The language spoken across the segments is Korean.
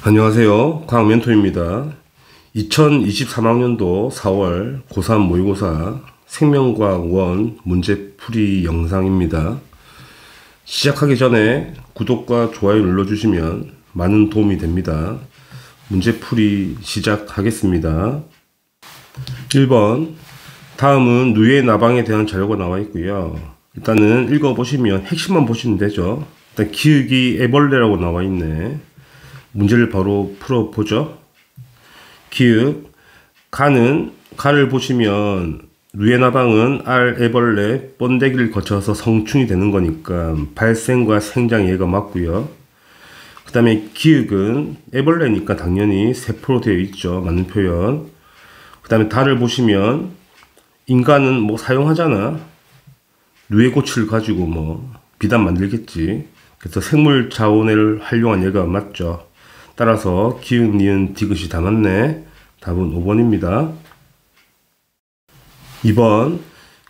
안녕하세요. 과학멘토입니다. 2023학년도 4월 고3 모의고사 생명과학 1 문제풀이 영상입니다. 시작하기 전에 구독과 좋아요 눌러주시면 많은 도움이 됩니다. 문제풀이 시작하겠습니다. 1번, 다음은 누에 나방에 대한 자료가 나와 있고요. 일단은 읽어보시면 핵심만 보시면 되죠. 일단 기역이 애벌레라고 나와 있네. 문제를 바로 풀어보죠. 기역, 가를 보시면 누에나방은 알 애벌레 번데기를 거쳐서 성충이 되는 거니까 발생과 생장 얘가 맞고요. 그 다음에 기역은 애벌레니까 당연히 세포로 되어 있죠. 맞는 표현. 그 다음에 달을 보시면 인간은 뭐 사용하잖아. 누에고치를 가지고 비단 만들겠지. 그래서 생물 자원을 활용한 얘가 맞죠. 따라서 기역, 니은, 디귿이 다 맞네. 답은 5번입니다. 2번,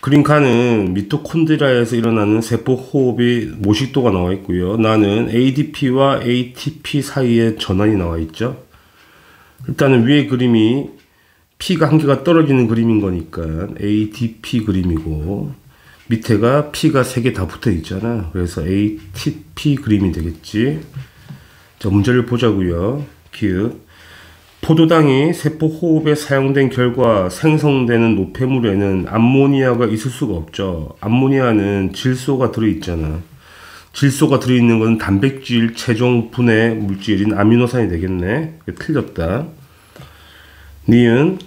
그린카는 미토콘드리아에서 일어나는 세포 호흡의 모식도가 나와 있고요. 나는 ADP와 ATP 사이에 전환이 나와 있죠. 일단은 위에 그림이 P가 한 개가 떨어지는 그림인 거니까 ADP 그림이고, 밑에가 P가 3개 다 붙어 있잖아. 그래서 ATP 그림이 되겠지. 자, 문제를 보자고요. 기역, 포도당이 세포 호흡에 사용된 결과 생성되는 노폐물에는 암모니아가 있을 수가 없죠. 암모니아는 질소가 들어있잖아. 질소가 들어있는 건 단백질 최종 분해 물질인 아미노산이 되겠네. 틀렸다. 니은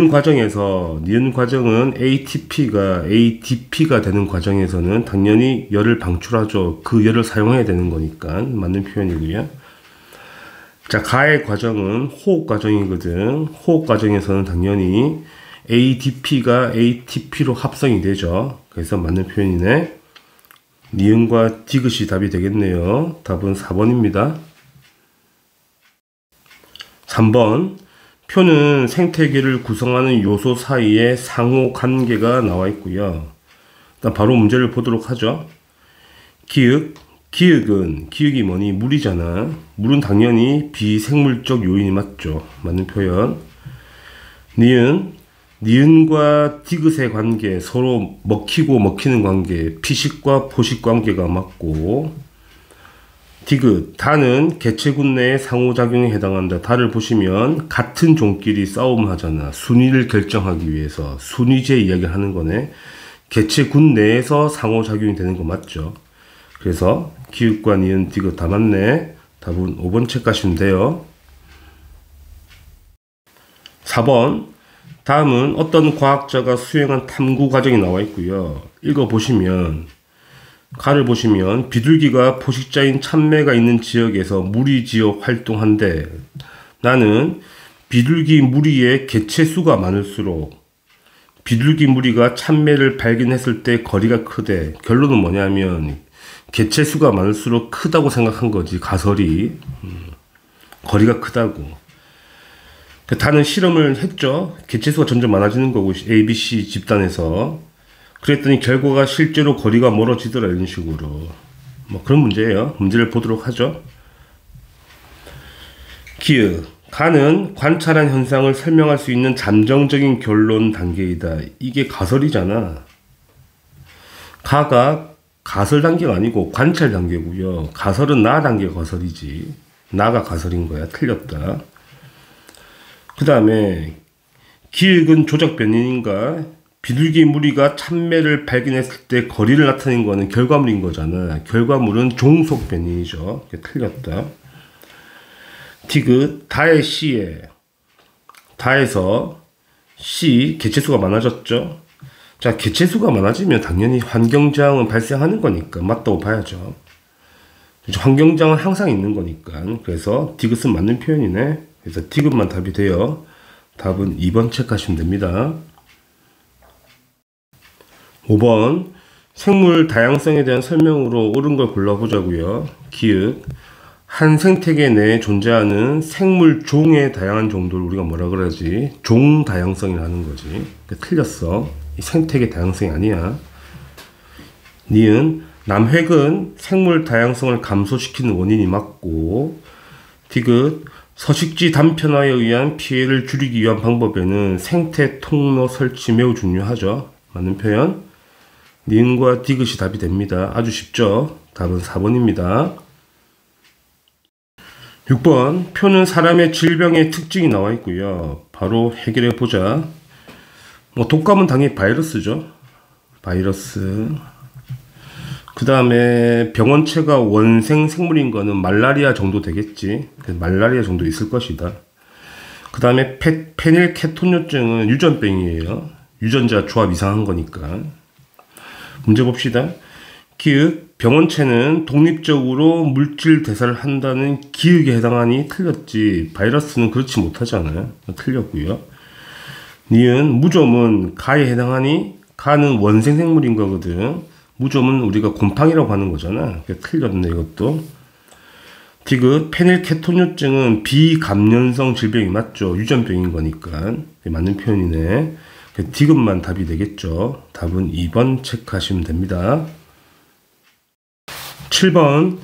과정은 ATP가 ADP가 되는 과정에서는 당연히 열을 방출하죠. 그 열을 사용해야 되는 거니까 맞는 표현이고요. 자, 가의 과정은 호흡 과정이거든. 호흡 과정에서는 당연히 ADP가 ATP로 합성이 되죠. 그래서 맞는 표현이네. 니은과 디귿이 답이 되겠네요. 답은 4번입니다. 3번, 표는 생태계를 구성하는 요소 사이에 상호 관계가 나와 있고요. 일단 바로 문제를 보도록 하죠. 기역이 뭐니? 물이잖아. 물은 당연히 비생물적 요인이 맞죠. 맞는 표현. 니은과 디귿의 관계, 서로 먹히고 먹히는 관계, 피식과 포식 관계가 맞고, 디귿, 다는 개체군 내의 상호작용에 해당한다. 다를 보시면 같은 종끼리 싸움을 하잖아. 순위를 결정하기 위해서 순위제 이야기를 하는 거네. 개체군 내에서 상호작용이 되는 거 맞죠. 그래서 기역과 니은, 디귿 다 맞네. 답은 5번 체크하시면 돼요. 4번, 다음은 어떤 과학자가 수행한 탐구 과정이 나와 있고요. 읽어보시면 가를 보시면 비둘기가 포식자인 참매가 있는 지역에서 무리지어 활동한대. 나는 비둘기 무리의 개체수가 많을수록 비둘기 무리가 참매를 발견했을 때 거리가 크대. 결론은 뭐냐면 개체수가 많을수록 크다고 생각한 거지. 가설이 거리가 크다고. 다는 실험을 했죠. 개체수가 점점 많아지는 거고 ABC 집단에서. 그랬더니 결과가 실제로 거리가 멀어지더라. 이런 식으로 그런 문제예요. 문제를 보도록 하죠. 기역, 가는 관찰한 현상을 설명할 수 있는 잠정적인 결론 단계이다. 이게 가설이잖아. 가가 가설 단계가 아니고 관찰 단계고요. 가설은 나 단계가 가설이지. 나가 가설인 거야. 틀렸다. 그 다음에 기역은 조작 변인인가? 비둘기 무리가 참매를 발견했을 때 거리를 나타낸 거는 결과물인 거잖아. 결과물은 종속 변인이죠. 틀렸다. 디귿, 다의 C에 다에서 C 개체수가 많아졌죠. 자, 개체수가 많아지면 당연히 환경저항은 발생하는 거니까 맞다고 봐야죠. 환경저항은 항상 있는 거니까. 그래서 디귿은 맞는 표현이네. 그래서 디귿만 답이 돼요. 답은 2번 체크하시면 됩니다. 5번, 생물 다양성에 대한 설명으로 옳은 걸 골라보자고요. 기역, 한 생태계 내에 존재하는 생물 종의 다양한 정도를 우리가 뭐라 그러지? 종 다양성이라는 거지. 그러니까 틀렸어. 이 생태계 다양성이 아니야. 니은, 남획은 생물 다양성을 감소시키는 원인이 맞고, 디귿 서식지 단편화에 의한 피해를 줄이기 위한 방법에는 생태 통로 설치 매우 중요하죠. 맞는 표현. 니은과 디귿이 답이 됩니다. 아주 쉽죠. 답은 4번입니다. 6번 표는 사람의 질병의 특징이 나와 있고요. 바로 해결해 보자. 독감은 당연히 바이러스죠. 바이러스. 그 다음에 병원체가 원생 생물인 거는 말라리아 정도 되겠지. 말라리아 정도 있을 것이다. 그 다음에 페닐케톤요증은 유전병이에요. 유전자 조합 이상한 거니까. 문제 봅시다. 기읍 병원체는 독립적으로 물질 대사를 한다는 기읍에 해당하니 틀렸지. 바이러스는 그렇지 못하잖아요. 틀렸고요. 니은 무좀은 가에 해당하니 가는 원생 생물인 거거든. 무좀은 우리가 곰팡이라고 하는 거잖아. 틀렸네 이것도. 디귿 페닐케톤요증은 비감염성 질병이 맞죠. 유전병인 거니까. 맞는 표현이네. 디귿만 답이 되겠죠. 답은 2번 체크하시면 됩니다. 7번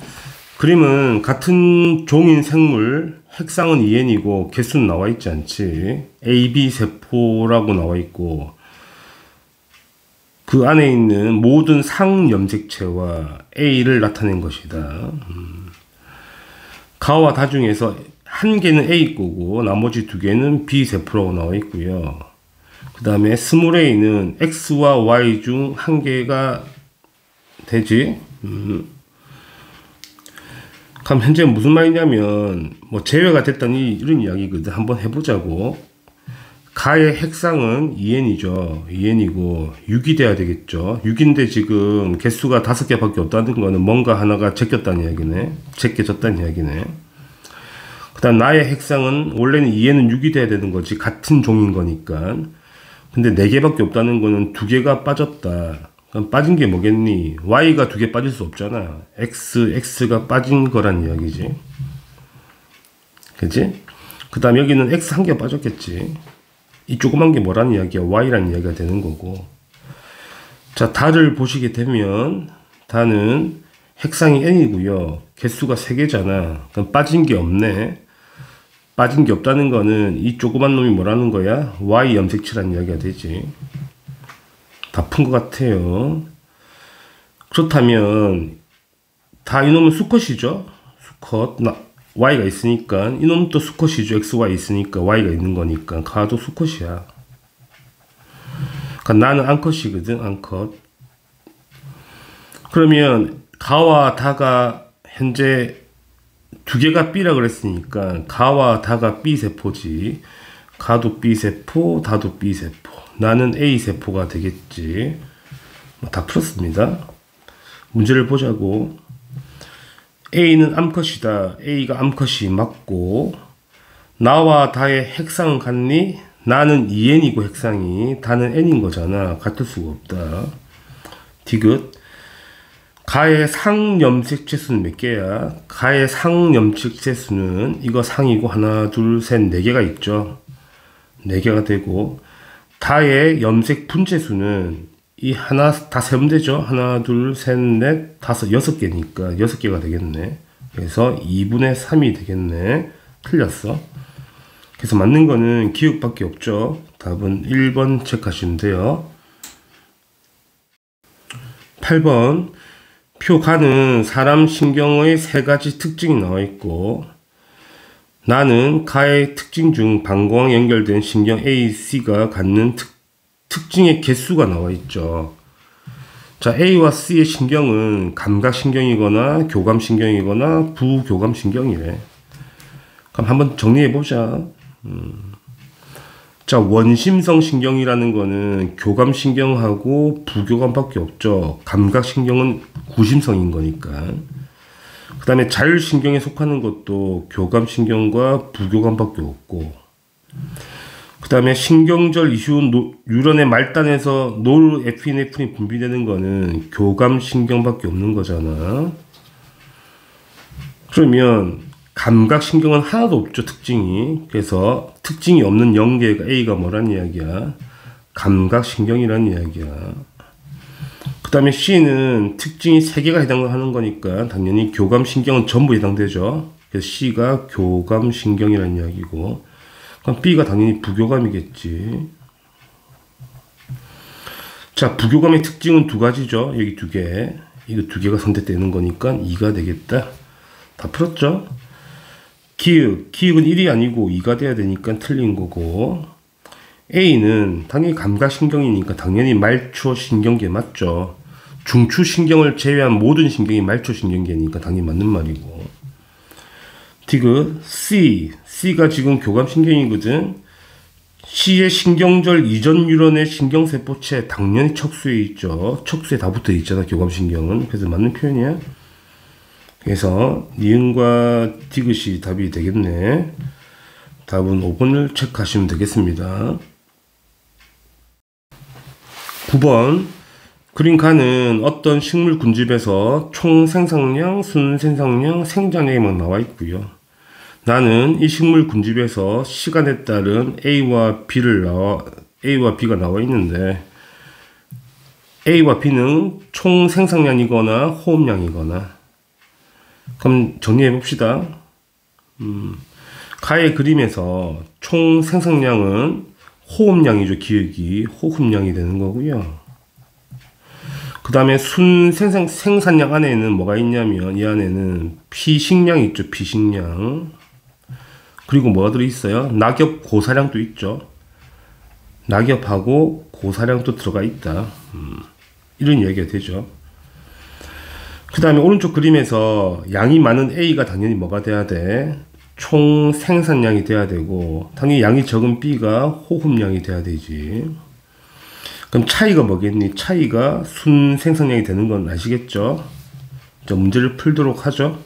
그림은 같은 종인 생물 핵상은 2n이고 개수는 나와 있지 않지. AB 세포라고 나와 있고 그 안에 있는 모든 상염색체와 A를 나타낸 것이다. 가와 다 중에서 한 개는 A 거고 나머지 두 개는 B 세포라고 나와 있고요. 그 다음에 스몰 a는 x와 y 중 한 개가 되지. 그럼 현재 무슨 말이냐면 제외가 됐다니 이런 이야기거든. 한번 해보자고. 가의 핵상은 2n이죠. 2n이고 6이 돼야 되겠죠. 6인데 지금 개수가 5개밖에 없다는 거는 뭔가 하나가 제꼈다는 이야기네. 제껴졌다는 이야기네. 그 다음 나의 핵상은 원래는 2n은 6이 돼야 되는 거지. 같은 종인 거니까. 근데 4개밖에 없다는 거는 2개가 빠졌다. 그럼 빠진 게 뭐겠니? y가 2개 빠질 수 없잖아. x가 빠진 거란 이야기지. 그치? 그 다음 여기는 x 1개 빠졌겠지. 이 조그만 게 뭐라는 이야기야? y라는 이야기가 되는 거고. 자, 다를 보시게 되면 다는 핵상이 n이고요. 개수가 3개잖아. 그럼 빠진 게 없네. 빠진 게 없다는 거는 이 조그만 놈이 뭐라는 거야? y 염색체라는 이야기가 되지. 다 푼 것 같아요. 그렇다면 다 이놈은 수컷이죠. 수컷. y가 있으니까 이놈도 수컷이죠. xy 있으니까 y가 있는 거니까 가도 수컷이야. 그러니까 나는 암컷이거든. 암컷. 그러면 가와 다가 현재 2개가 B라 그랬으니까 가와 다가 B세포지. 가도 B세포, 다도 B세포. 나는 A세포가 되겠지. 다 풀었습니다. 문제를 보자고. A는 암컷이다. A가 암컷이 맞고 나와 다의 핵상은 같니? 나는 2n이고 핵상이 다는 n인 거잖아. 같을 수가 없다. 디귿 가의 상염색체 수는 몇 개야? 가의 상염색체 수는 이거 상이고 하나 둘 셋 4개가 있죠. 4개가 되고 다의 염색 분체 수는 이 하나 다 세면 되죠. 하나 둘 셋 넷 다섯 6개니까 6개가 되겠네. 그래서 2분의 3이 되겠네. 틀렸어. 그래서 맞는 거는 기억밖에 없죠. 답은 1번 체크하시면 돼요. 8번 표 가는 사람 신경의 3가지 특징이 나와 있고 나는 가의 특징 중 방광 연결된 신경 A, C가 갖는 특징의 개수가 나와 있죠. 자, A와 C의 신경은 감각신경이거나 교감신경이거나 부교감신경이래. 그럼 한번 정리해보자. 자, 원심성 신경이라는 거는 교감신경하고 부교감밖에 없죠. 감각신경은 구심성인 거니까. 그 다음에 자율신경에 속하는 것도 교감신경과 부교감밖에 없고 그 다음에 신경절 이후 유런의 말단에서 노르에피네프린이 분비되는 거는 교감신경밖에 없는 거잖아. 그러면 감각신경은 하나도 없죠. 특징이. 그래서 특징이 없는 영계가 A가 뭐란 이야기야? 감각신경이란 이야기야. 그 다음에 C는 특징이 3개가 해당하는 거니까 당연히 교감신경은 전부 해당되죠. 그래서 C가 교감신경이라는 이야기고, 그럼 B가 당연히 부교감이겠지. 자, 부교감의 특징은 두 가지죠. 여기 두 개. 이거 두 개가 선택되는 거니까 2가 되겠다. 다 풀었죠? 기억은 1이 아니고 2가 돼야 되니까 틀린 거고, A는 당연히 감각신경이니까 당연히 말초신경계 맞죠? 중추신경을 제외한 모든 신경이 말초신경계니까 당연히 맞는 말이고, C가 지금 교감신경이거든. C의 신경절 이전 뉴런의 신경세포체 당연히 척수에 있죠. 척수에 다 붙어 있잖아, 교감신경은. 그래서 맞는 표현이야. 그래서 니은과 디귿이 답이 되겠네. 답은 5번을 체크하시면 되겠습니다. 9번. 그린 칸은 어떤 식물 군집에서 총 생산량, 순생산량, 생장량이 나와 있고요. 나는 이 식물 군집에서 시간에 따른 A와 B가 나와 있는데, A와 B는 총 생산량이거나 호흡량이거나. 그럼 정리해 봅시다. 가의 그림에서 총 생산량은 호흡량이죠. 기억이 호흡량이 되는 거고요. 그 다음에 생산량 안에는 뭐가 있냐면, 이 안에는 피식량이 있죠. 피식량. 그리고 뭐가 들어있어요? 낙엽 고사량도 있죠. 낙엽하고 고사량도 들어가 있다. 이런 이야기가 되죠. 그 다음에 오른쪽 그림에서 양이 많은 A가 당연히 뭐가 돼야 돼? 총 생산량이 돼야 되고, 당연히 양이 적은 B가 호흡량이 돼야 되지. 그럼 차이가 뭐겠니? 차이가 순생산량이 되는 건 아시겠죠? 자, 문제를 풀도록 하죠.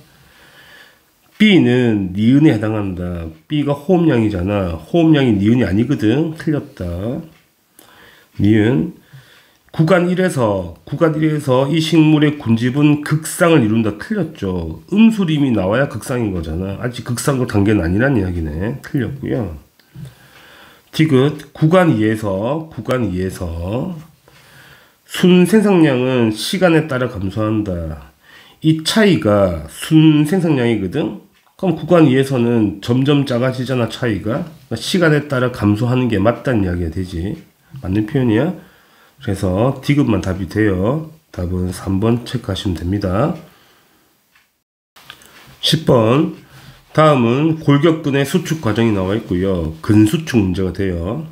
B는 니은에 해당한다. B가 호흡량이잖아. 호흡량이 니은이 아니거든. 틀렸다. 니은. 구간 1에서 이 식물의 군집은 극상을 이룬다. 틀렸죠. 음수림이 나와야 극상인 거잖아. 아직 극상 단계는 아니란 이야기네. 틀렸고요. 디귿. 구간 2에서 순생산량은 시간에 따라 감소한다. 이 차이가 순생산량이거든. 그럼 구간 2에서는 점점 작아지잖아. 차이가. 그러니까 시간에 따라 감소하는 게 맞다는 이야기가 되지. 맞는 표현이야. 그래서 디귿만 답이 돼요. 답은 3번 체크하시면 됩니다. 10번. 다음은 골격근의 수축 과정이 나와 있고요. 근수축 문제가 돼요.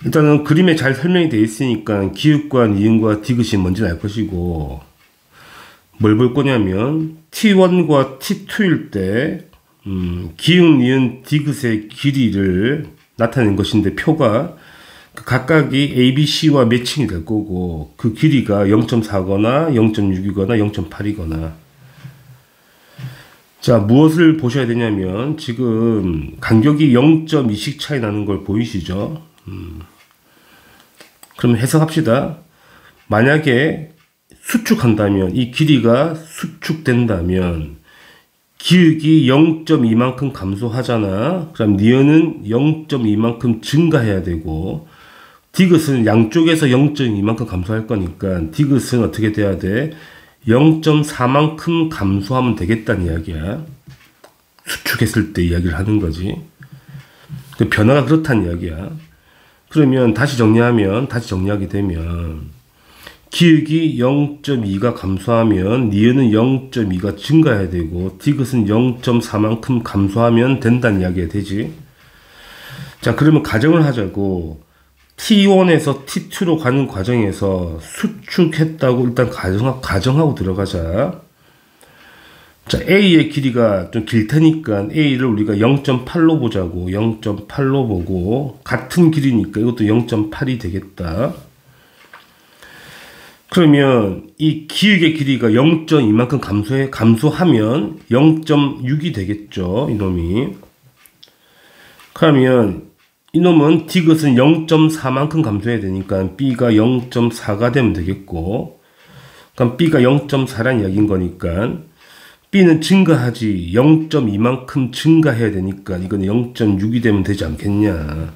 일단은 그림에 잘 설명이 되어 있으니까 기읍과 니은과 디귿이 뭔지는 알 것이고, 뭘 볼 거냐면 T1과 T2일 때 기역, 니은, 디귿의 길이를 나타낸 것인데, 표가 각각이 A, B, C와 매칭이 될 거고, 그 길이가 0.4거나 0.6이거나 0.8이거나. 자, 무엇을 보셔야 되냐면, 지금 간격이 0.2씩 차이 나는 걸 보이시죠? 그럼 해석합시다. 만약에 수축한다면, 이 길이가 수축된다면 기역이 0.2만큼 감소하잖아. 그럼 니은은 0.2만큼 증가해야 되고, 디귿은 양쪽에서 0.2만큼 감소할 거니까 디귿은 어떻게 돼야 돼? 0.4만큼 감소하면 되겠다는 이야기야. 수축했을 때 이야기를 하는 거지. 그 변화가 그렇다는 이야기야. 그러면 다시 정리하게 되면, 기역이 0.2가 감소하면 니은은 0.2가 증가해야 되고, 디귿은 0.4만큼 감소하면 된다는 이야기가 되지. 자, 그러면 가정을 하자고. T1에서 T2로 가는 과정에서 수축했다고 일단 가정하고 들어가자. 자, A의 길이가 좀 길 테니까 A를 우리가 0.8로 보자고. 0.8로 보고, 같은 길이니까 이것도 0.8이 되겠다. 그러면 이 기역의 길이가 0.2만큼 감소하면 0.6이 되겠죠. 이놈이. 그러면 이놈은 디귿은 0.4만큼 감소해야 되니까 B가 0.4가 되면 되겠고, 그럼 B가 0.4란 이야기인 거니까 B는 증가하지 0.2만큼 증가해야 되니까 이건 0.6이 되면 되지 않겠냐.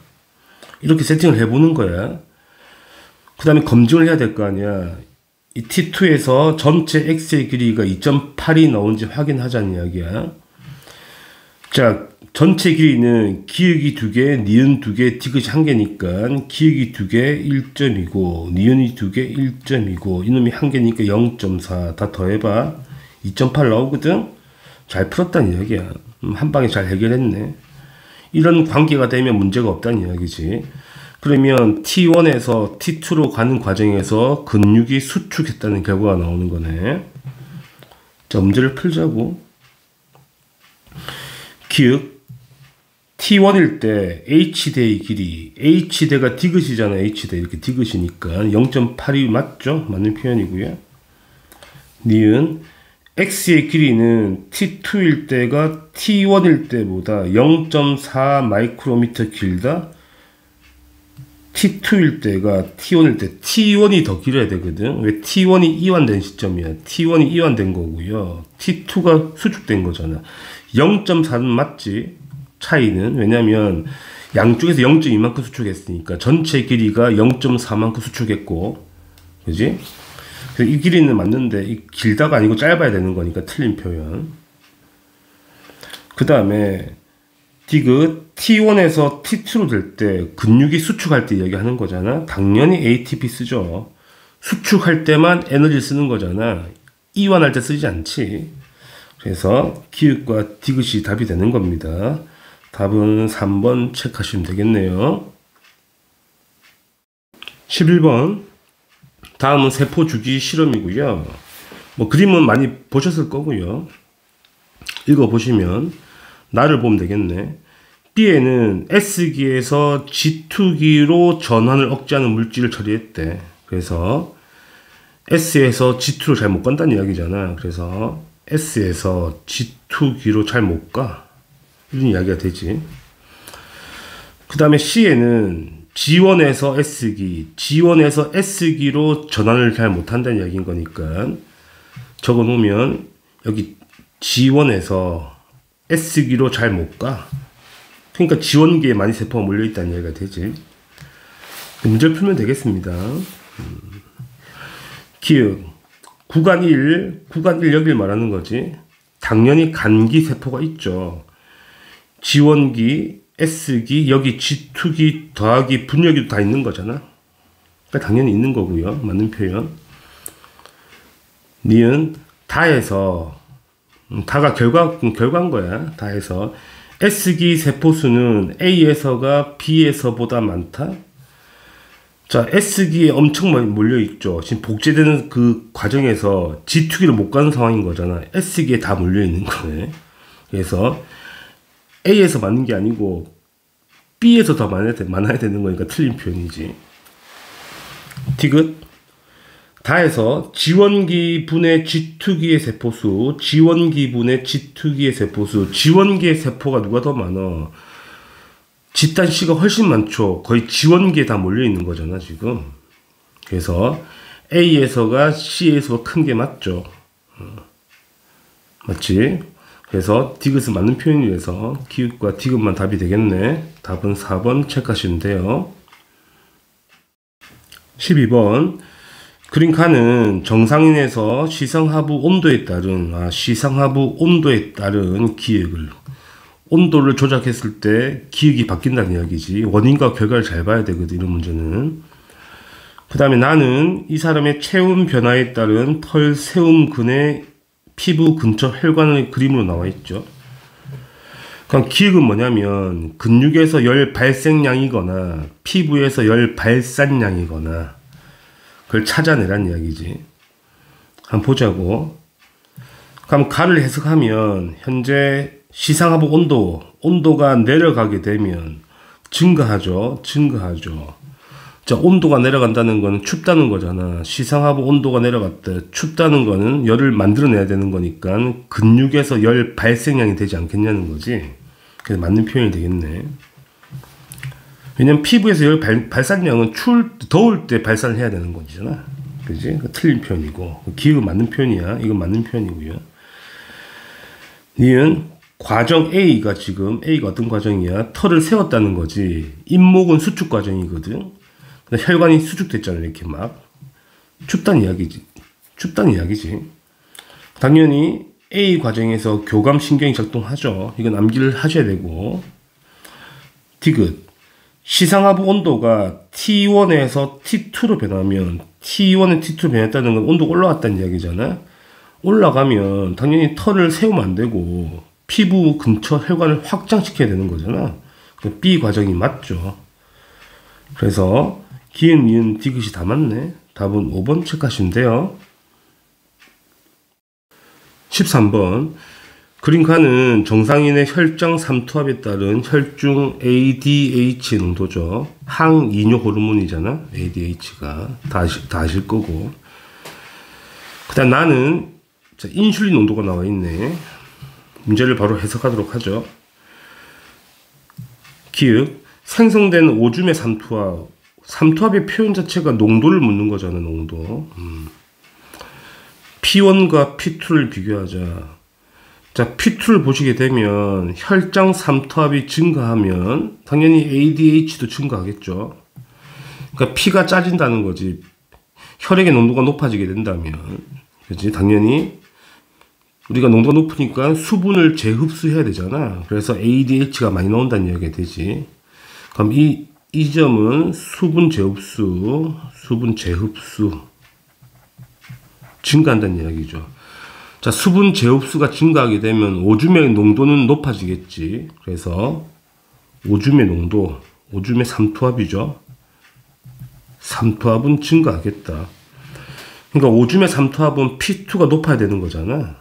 이렇게 세팅을 해보는 거야. 그 다음에 검증을 해야 될 거 아니야. 이 T2에서 전체 X의 길이가 2.8이 나온지 확인하자는 이야기야. 자, 전체 길이는 기역이 2개, 니은 2개, 디귿이 1개니까 기역이 2개 1점이고 니은이 2개 1점이고 이놈이 1개니까 0.4 다 더해봐 2.8 나오거든. 잘 풀었다는 이야기야. 한 방에 잘 해결했네. 이런 관계가 되면 문제가 없다는 이야기지. 그러면 T1에서 T2로 가는 과정에서 근육이 수축했다는 결과가 나오는 거네. 자, 문제를 풀자고. 기역 T1일 때 H대의 길이, H대가 디귿이잖아. H대 이렇게 디귿이니까 0.8이 맞죠? 맞는 표현이고요. 니은 X의 길이는 T2일 때가 T1일 때보다 0.4 마이크로미터 길다. T2일 때가 T1일 때 T1이 더 길어야 되거든. 왜? T1이 이완된 시점이야. T1이 이완된 거고요. T2가 수축된 거잖아. 0.4는 맞지. 차이는. 왜냐면 양쪽에서 0.2만큼 수축했으니까 전체 길이가 0.4만큼 수축했고, 그지? 그래서 이 길이는 맞는데 이 길다가 아니고 짧아야 되는 거니까 틀린 표현. 그 다음에 디귿 T1에서 T2로 될 때 근육이 수축할 때 이야기하는 거잖아. 당연히 ATP 쓰죠. 수축할 때만 에너지 쓰는 거잖아. 이완할 때 쓰지 않지. 그래서 기역과 디귿이 답이 되는 겁니다. 답은 3번 체크하시면 되겠네요. 11번. 다음은 세포 주기 실험이고요. 뭐 그림은 많이 보셨을 거고요. 읽어보시면 나를 보면 되겠네. B에는 S기에서 G2기로 전환을 억제하는 물질을 처리했대. 그래서 S에서 G2로 잘 못 간다는 이야기잖아. 그래서 S에서 G2기로 잘 못 가. 이런 이야기가 되지. 그 다음에 C에는 G1에서 S기, G1에서 S기로 전환을 잘 못한다는 이야기인 거니까 적어 놓으면 여기 G1에서 S기로 잘 못 가. 그러니까 G1기에 많이 세포가 몰려있다는 이야기가 되지. 문제를 풀면 되겠습니다. 기역 구간 1 여기를 말하는 거지. 당연히 간기 세포가 있죠. G1기, S기, 여기 G2기 더하기 분열기도 다 있는 거잖아. 그러니까 당연히 있는 거고요. 맞는 표현. 니은 다해서 다가 결과인 거야. 다해서 S기 세포수는 A에서가 B에서보다 많다. 자, S기에 엄청 많이 몰려있죠. 지금 복제되는 그 과정에서 G2기를 못 가는 상황인 거잖아. S기에 다 몰려있는 거네. 그래서 A에서 맞는 게 아니고 B에서 더 많아야 되는 거니까 틀린 표현이지. 디귿 다해서 G1기 분의 G2기의 세포수, G1기 분의 G2기의 세포수, G1기의 세포가 누가 더 많아? 집단 C가 훨씬 많죠. 거의 G1기에 다 몰려있는 거잖아 지금. 그래서 A에서가 C에서 큰 게 맞죠. 맞지? 그래서 디귿은 맞는 표현이라서 기역과 디귿만 답이 되겠네. 답은 4번 체크하시면 돼요. 12번 그림칸은 정상인에서 시상하부 온도에 따른 기역을 온도를 조작했을 때 기역이 바뀐다는 이야기지. 원인과 결과를 잘 봐야 되거든 이런 문제는. 그 다음에 나는 이 사람의 체온 변화에 따른 털 세움근의 피부 근처 혈관의 그림으로 나와 있죠. 그럼 기역은 뭐냐면 근육에서 열 발생량이거나 피부에서 열 발산량이거나 그걸 찾아내란 이야기지. 한번 보자고. 그럼 가를 해석하면 현재 시상하부 온도가 내려가게 되면 증가하죠. 자, 온도가 내려간다는 거는 춥다는 거잖아. 시상하부 온도가 내려갔다. 춥다는 거는 열을 만들어내야 되는 거니까 근육에서 열 발생량이 되지 않겠냐는 거지. 그래서 맞는 표현이 되겠네. 왜냐면 피부에서 열 발산량은 더울 때 발산을 해야 되는 거잖아. 그지? 틀린 표현이고. 기역은 맞는 표현이야. 이건 맞는 표현이고요. 니은 과정 A가 어떤 과정이야? 털을 세웠다는 거지. 잇목은 수축 과정이거든. 혈관이 수축됐잖아. 이렇게 막 춥다는 이야기지. 당연히 A 과정에서 교감신경이 작동하죠. 이건 암기를 하셔야 되고. 디귿. 시상하부 온도가 T1에서 T2로 변하면 T1에 T2로 변했다는 건 온도가 올라갔다는 이야기잖아. 올라가면 당연히 털을 세우면 안 되고 피부 근처 혈관을 확장시켜야 되는 거잖아. B 과정이 맞죠. 그래서 기은, 니은, 디귿이 다 맞네. 답은 5번 체크하시면 돼요. 13번. 그림카는 정상인의 혈장 삼투압에 따른 혈중 ADH 농도죠. 항이뇨 호르몬이잖아. ADH가 다 아실 거고. 그다음 나는 인슐린 농도가 나와 있네. 문제를 바로 해석하도록 하죠. 기역. 생성되는 오줌의 삼투압. 삼투압의 표현 자체가 농도를 묻는 거잖아. 농도. P1과 P2를 비교하자. 자, P2를 보시게 되면 혈장 삼투압이 증가하면 당연히 ADH도 증가하겠죠. 그러니까 피가 짜진다는 거지. 혈액의 농도가 높아지게 된다면, 그렇지? 당연히 우리가 농도가 높으니까 수분을 재흡수해야 되잖아. 그래서 ADH가 많이 나온다는 이야기가 되지. 그럼 이 점은 수분 재흡수 증가한다는 이야기죠. 자, 수분 재흡수가 증가하게 되면 오줌의 농도는 높아지겠지. 그래서 오줌의 농도, 오줌의 삼투압이죠. 삼투압은 증가하겠다. 그러니까 오줌의 삼투압은 P2가 높아야 되는 거잖아.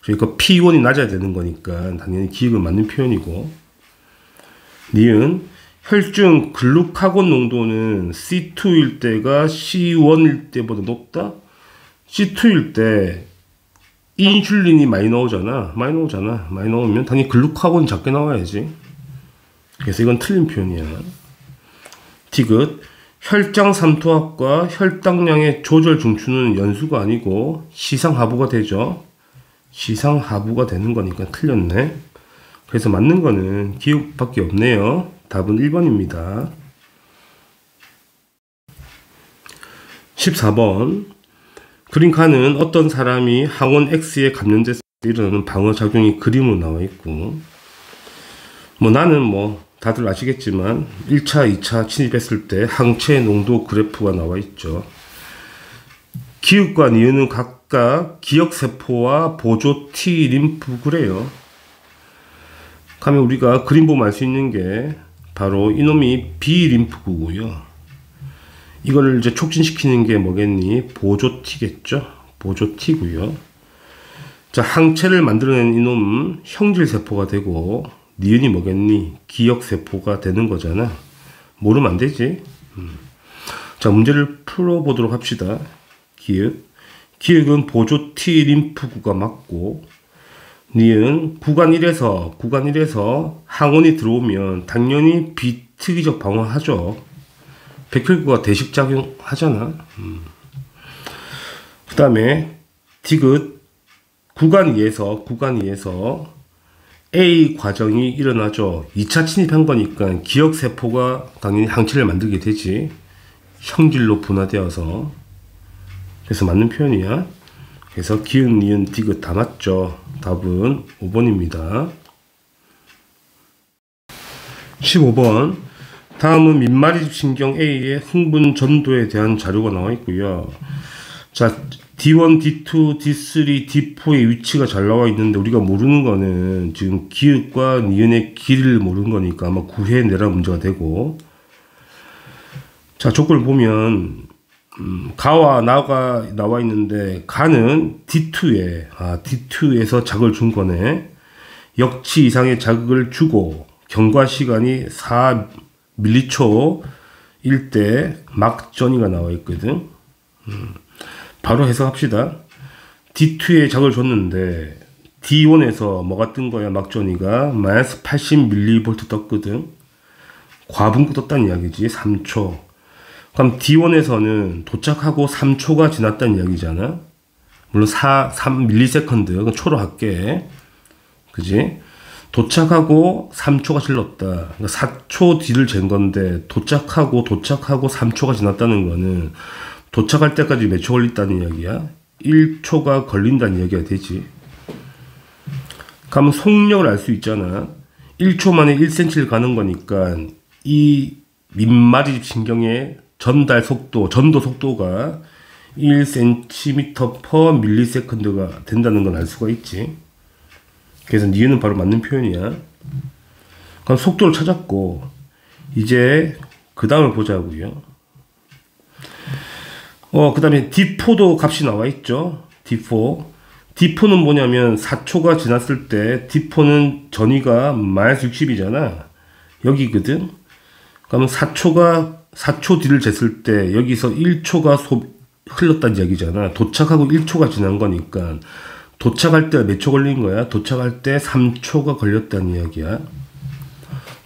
그러니까 P1이 낮아야 되는 거니까 당연히 기억은 맞는 표현이고. 니은 혈중 글루카곤 농도는 C2일 때가 C1일 때보다 높다? C2일 때 인슐린이 많이 나오잖아. 많이 나오면 당연히 글루카곤이 작게 나와야지. 그래서 이건 틀린 표현이야. 디귿. 혈장 삼투압과 혈당량의 조절 중추는 연수가 아니고 시상하부가 되죠. 시상하부가 되는 거니까 틀렸네. 그래서 맞는 거는 기억밖에 없네요. 답은 1번입니다. 14번. 그림카는 어떤 사람이 항원 X에 감염돼서 일어나는 방어작용이 그림으로 나와 있고, 나는 다들 아시겠지만 1차, 2차 침입했을 때 항체 농도 그래프가 나와 있죠. 기읍과 니은은 각각 기억세포와 보조 T 림프구래요. 그러면 우리가 그림 보면 알 수 있는 게 바로 이놈이 B 림프구고요. 이거를 이제 촉진시키는 게 뭐겠니? 보조 T겠죠? 보조 T고요. 자, 항체를 만들어낸 이놈은 형질세포가 되고, 니은이 뭐겠니? 기억세포가 되는 거잖아. 모르면 안 되지. 자, 문제를 풀어보도록 합시다. 기억은 보조 T 림프구가 맞고, 니은 구간 1에서 항원이 들어오면 당연히 비특이적 방어하죠. 백혈구가 대식작용 하잖아. 그 다음에 디귿 구간 2에서 A 과정이 일어나죠. 2차 침입한 거니까 기억세포가 당연히 항체를 만들게 되지. 형질로 분화되어서. 그래서 맞는 표현이야. 그래서 기은, 니은, 디귿 다 맞죠. 답은 5번입니다. 15번. 다음은 민마리 신경 A의 흥분 전도에 대한 자료가 나와 있고요. 자, D1, D2, D3, D4의 위치가 잘 나와 있는데 우리가 모르는 거는 지금 기읍과 니은의 길이를 모르는 거니까 아마 구해내라 문제가 되고. 자, 조건을 보면 가와 나가 나와 있는데 가는 D2에서 자극을 준 거네. 역치 이상의 자극을 주고 경과 시간이 4mC일 때 막전이가 나와 있거든. 바로 해석합시다. D2에 자극을 줬는데 D1에서 뭐가 뜬 거야? 막전이가 마이너스 80mV 떴거든. 과분구 떴다는 이야기지. 3초. 그럼 D1에서는 도착하고 3초가 지났다는 이야기잖아. 물론 3ms, 초로 할게. 그지? 도착하고 3초가 질렀다. 그러니까 4초 뒤를 잰 건데 도착하고 3초가 지났다는 거는 도착할 때까지 몇 초 걸린다는 이야기야? 1초가 걸린다는 이야기가 되지. 그러면 속력을 알 수 있잖아. 1초 만에 1cm를 가는 거니까 이 민마리 신경의 전달 속도, 전도 속도가 1cm/ms가 된다는 걸 알 수가 있지. 그래서 니은은 바로 맞는 표현이야. 그럼 속도를 찾았고, 이제 그 다음을 보자고요. 그 다음에 D4도 값이 나와 있죠. D4. D4는 뭐냐면 4초가 지났을 때 D4는 전위가 -60이잖아. 여기거든. 그러면 4초 뒤를 쟀을 때 여기서 1초가 흘렀다는 이야기잖아. 도착하고 1초가 지난 거니까 도착할 때 몇 초 걸린 거야? 도착할 때 3초가 걸렸다는 이야기야.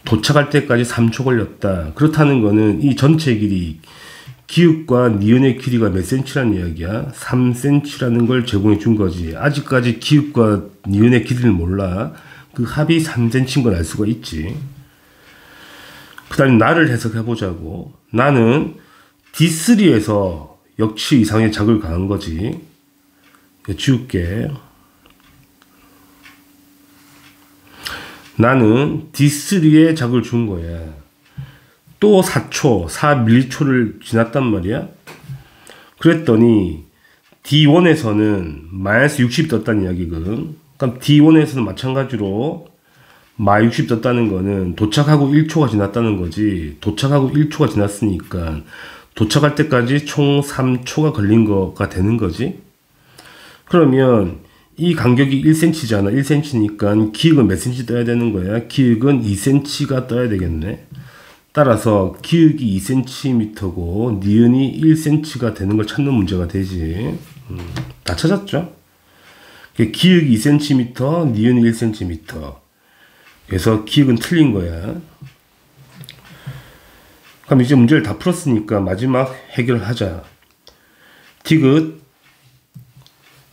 도착할 때까지 3초 걸렸다. 그렇다는 거는 이 전체 길이, 기읍과 니은의 길이가 몇 cm라는 이야기야? 3cm라는 걸 제공해 준 거지. 아직까지 기읍과 니은의 길이를 몰라. 그 합이 3cm인 걸 알 수가 있지. 그 다음에 나를 해석해 보자고. 나는 D3에서 역치 이상의 작을 가한 거지. 지울게. 나는 D3에 작을 준 거야. 또 4초, 4m초를 지났단 말이야. 그랬더니 D1에서는 -60 떴다는 이야기거든. 그럼 D1에서는 마찬가지로 -60 떴다는 거는 도착하고 1초가 지났다는 거지. 도착하고 1초가 지났으니까 도착할 때까지 총 3초가 걸린 거가 되는 거지. 그러면 이 간격이 1cm잖아. 1cm니까 기역은 몇 cm 떠야 되는 거야? 기역은 2cm가 떠야 되겠네. 따라서 기역이 2cm고 니은이 1cm가 되는 걸 찾는 문제가 되지. 다 찾았죠? 기역이 2cm, 니은이 1cm. 그래서 기역은 틀린 거야. 그럼 이제 문제를 다 풀었으니까 마지막 해결을 하자. 디귿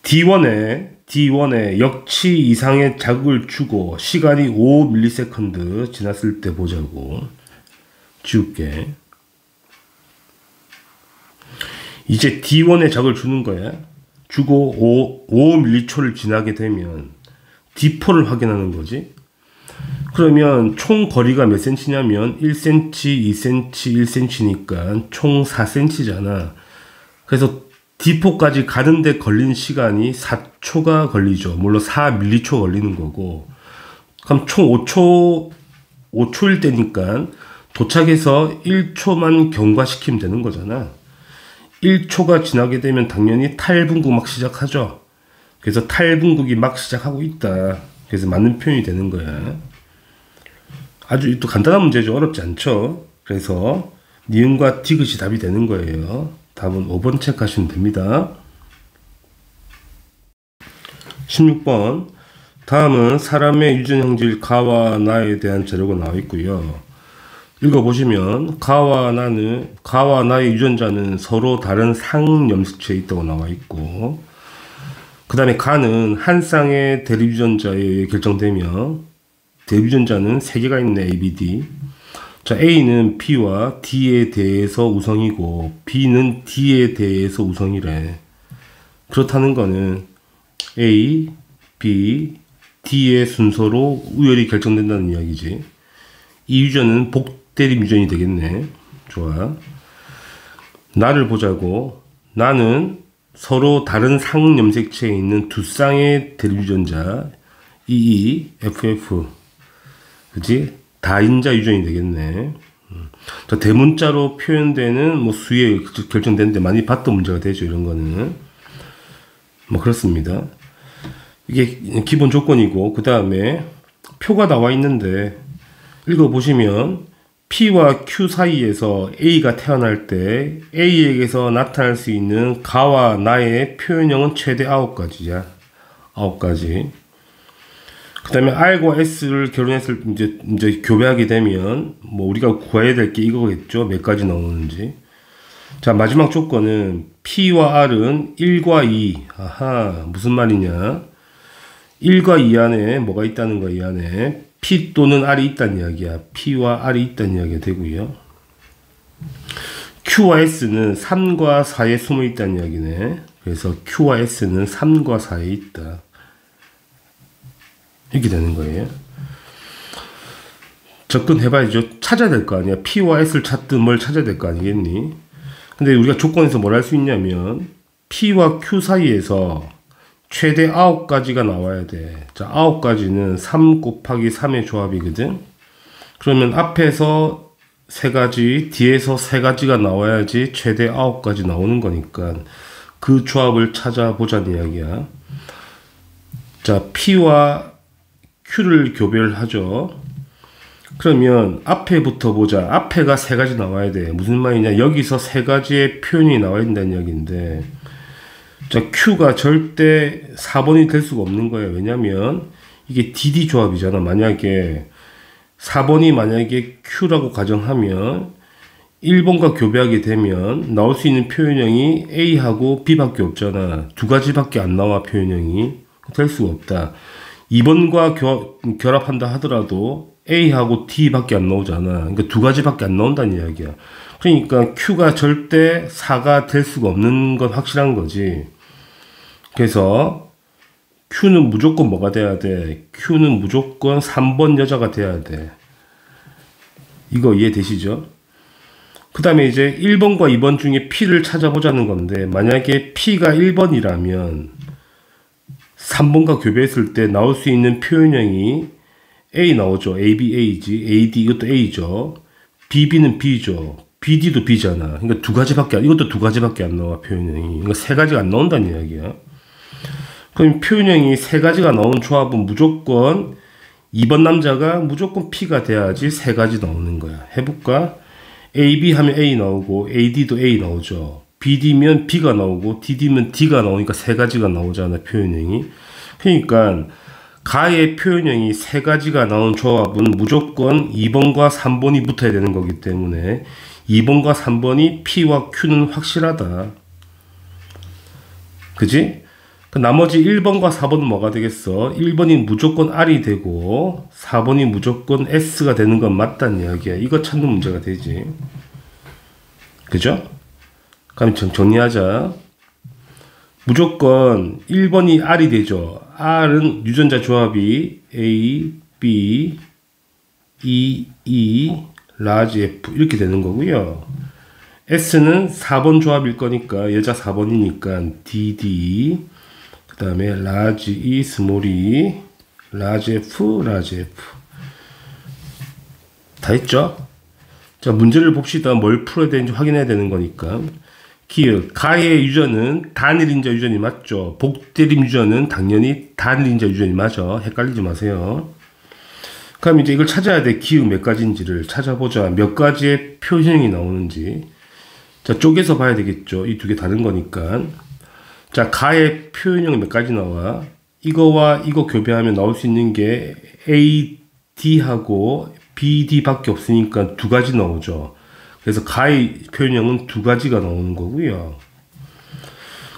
D1에 역치 이상의 자극을 주고 시간이 5ms 지났을 때 보자고. 지울게. 이제 D1에 자극을 주는 거야. 주고 5m초를 지나게 되면 D4를 확인하는 거지. 그러면 총 거리가 몇 cm냐면 1cm, 2cm, 1cm니까 총 4cm잖아. 그래서 D4까지 가는데 걸린 시간이 4초가 걸리죠. 물론 4m초 걸리는 거고. 그럼 총 5초일 때니까 도착해서 1초만 경과시키면 되는 거잖아. 1초가 지나게 되면 당연히 탈분국 막 시작하죠. 그래서 탈분국이 막 시작하고 있다. 그래서 맞는 표현이 되는 거야. 아주 또 간단한 문제죠. 어렵지 않죠. 그래서 니은과 디귿이 답이 되는 거예요. 답은 5번 체크하시면 됩니다. 16번. 다음은 사람의 유전형질 가와 나에 대한 자료가 나와 있고요. 읽어보시면 가와 나의 유전자는 서로 다른 상염색체에 있다고 나와 있고, 그 다음에 가는 한 쌍의 대립유전자에 의해 결정되며 대립유전자는 3개가 있네. A, B, D. 자, A는 B와 D에 대해서 우성이고 B는 D에 대해서 우성이래. 그렇다는 거는 A, B, D의 순서로 우열이 결정된다는 이야기지. 이 유전은 복대립 유전이 되겠네. 좋아. 나를 보자고. 나는 서로 다른 상염색체에 있는 두 쌍의 대립 유전자 EE, FF, 그지? 다인자 유전이 되겠네. 자, 대문자로 표현되는 뭐 수에 결정되는데 많이 봤던 문제가 되죠. 이런 거는 뭐 그렇습니다. 이게 기본 조건이고, 그 다음에 표가 나와 있는데 읽어보시면 P와 Q 사이에서 A가 태어날 때 A에게서 나타날 수 있는 가와 나의 표현형은 최대 9가지야. 9가지. 그 다음에 R과 S를 결혼했을 이제 교배하게 되면 뭐 우리가 구해야 될 게 이거겠죠. 몇 가지 나오는지. 자, 마지막 조건은 P와 R은 1과 2. 아하, 무슨 말이냐? 1과 2 안에 뭐가 있다는 거야. 이 안에 P 또는 R이 있다는 이야기야. P와 R이 있다는 이야기가 되고요. Q와 S는 3과 4에 숨어 있다는 이야기네. 그래서 Q와 S는 3과 4에 있다. 이렇게 되는 거예요. 접근해봐야죠. 찾아야 될 거 아니야. P와 S를 찾든 뭘 찾아야 될 거 아니겠니? 근데 우리가 조건에서 뭘 할 수 있냐면 P와 Q 사이에서 최대 9가지가 나와야 돼. 자, 9가지는 3 곱하기 3의 조합이거든. 그러면 앞에서 3가지, 뒤에서 3가지가 나와야지 최대 9가지 나오는 거니까 그 조합을 찾아보자는 이야기야. 자, P와 Q를 교배하죠. 그러면 앞에부터 보자. 앞에가 3가지 나와야 돼. 무슨 말이냐? 여기서 3가지의 표현이 나와야 된다는 이야기인데, 자, Q가 절대 4번이 될 수가 없는 거예요. 왜냐면 이게 DD 조합이잖아. 만약에 4번이 만약에 Q라고 가정하면 1번과 교배하게 되면 나올 수 있는 표현형이 A하고 B밖에 없잖아. 2가지밖에 안 나와. 표현형이 될 수가 없다. 2번과 결합한다 하더라도 A하고 D밖에 안 나오잖아. 그러니까 2가지밖에 안 나온다는 이야기야. 그러니까 Q가 절대 4가 될 수가 없는 건 확실한 거지. 그래서 Q는 무조건 뭐가 돼야 돼? Q는 무조건 3번 여자가 돼야 돼. 이거 이해되시죠? 그 다음에 이제 1번과 2번 중에 P를 찾아보자는 건데, 만약에 P가 1번이라면 3번과 교배했을 때 나올 수 있는 표현형이 A 나오죠. AB, A지. AD 이것도 A죠. BB는 B죠. BD도 B잖아. 그러니까 2가지밖에 이것도 2가지밖에 안 나와. 표현형이. 그러니까 3가지가 안 나온다는 이야기야. 그럼 표현형이 3가지가 나온 조합은 무조건 2번 남자가 무조건 P가 돼야지 3가지 나오는 거야. 해볼까? AB 하면 A 나오고 AD도 A 나오죠. BD면 B가 나오고 DD면 D가 나오니까 3가지가 나오잖아. 표현형이. 그러니까 가의 표현형이 3가지가 나온 조합은 무조건 2번과 3번이 붙어야 되는 거기 때문에 2번과 3번이 P와 Q는 확실하다. 그지? 나머지 1번과 4번은 뭐가 되겠어? 1번이 무조건 R이 되고 4번이 무조건 S가 되는 건 맞다는 이야기야. 이거 찾는 문제가 되지. 그죠? 그럼 정리하자. 무조건 1번이 R이 되죠. R은 유전자 조합이 A, B, E, E, 라지 F 이렇게 되는 거고요. S는 4번 조합일 거니까 여자 4번이니까 DD, 그 다음에 라지 E, 스몰 E, 라지 F, 라지 F. 다 했죠? 자, 문제를 봅시다. 뭘 풀어야 되는지 확인해야 되는 거니까. 기억, 가의 유전은 단일인자 유전이 맞죠? 복대림 유전은 당연히 단일인자 유전이 맞아. 헷갈리지 마세요. 그럼 이제 이걸 찾아야 돼. 기억 몇 가지인지를 찾아보자. 몇 가지의 표현형이 나오는지. 자, 쪼개서 봐야 되겠죠. 이 2개 다른 거니까. 자, 가의 표현형이 몇 가지 나와? 이거와 이거 교배하면 나올 수 있는 게 AD하고 BD밖에 없으니까 2가지 나오죠. 그래서 가의 표현형은 2가지가 나오는 거고요.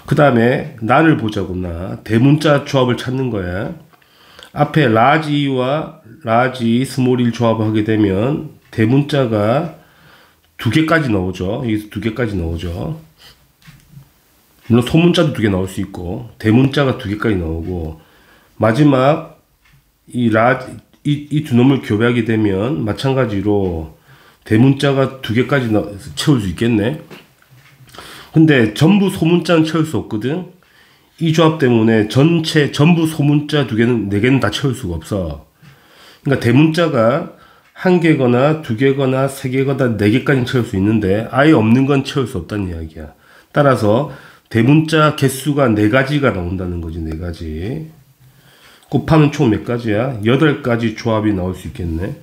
그 다음에 나를 보자구나. 대문자 조합을 찾는 거야. 앞에 라지 E와 라지 스몰 1 조합을 하게 되면 대문자가 2개까지 나오죠. 여기서 2개까지 나오죠. 물론 소문자도 2개 나올 수 있고 대문자가 2개까지 나오고 마지막 이 두 놈을 교배하게 되면 마찬가지로 대문자가 2개까지 채울 수 있겠네. 근데 전부 소문자는 채울 수 없거든. 이 조합 때문에 전부 소문자 4개는 다 채울 수가 없어. 그러니까 대문자가 1개거나 2개거나 3개거나 4개까지 채울 수 있는데 아예 없는 건 채울 수 없다는 이야기야. 따라서 대문자 개수가 4가지가 나온다는 거지. 4가지 곱하면 총 몇 가지야? 8가지 조합이 나올 수 있겠네.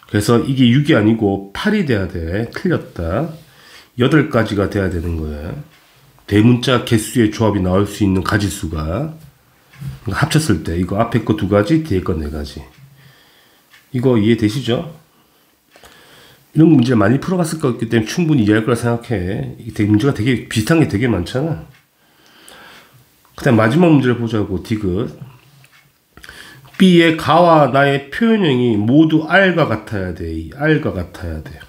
그래서 이게 6이 아니고 8이 돼야 돼. 틀렸다. 8가지가 돼야 되는 거야. 대문자 개수의 조합이 나올 수 있는 가지수가. 그러니까 합쳤을 때 이거 앞에 거 2가지, 뒤에 거 4가지. 이거 이해되시죠? 이런 문제를 많이 풀어봤을 거기 때문에 충분히 이해할 거라 생각해. 문제가 되게 비슷한 게 되게 많잖아. 그 다음 마지막 문제를 보자고. 디귿. B의 가와 나의 표현형이 모두 R과 같아야 돼. R과 같아야 돼.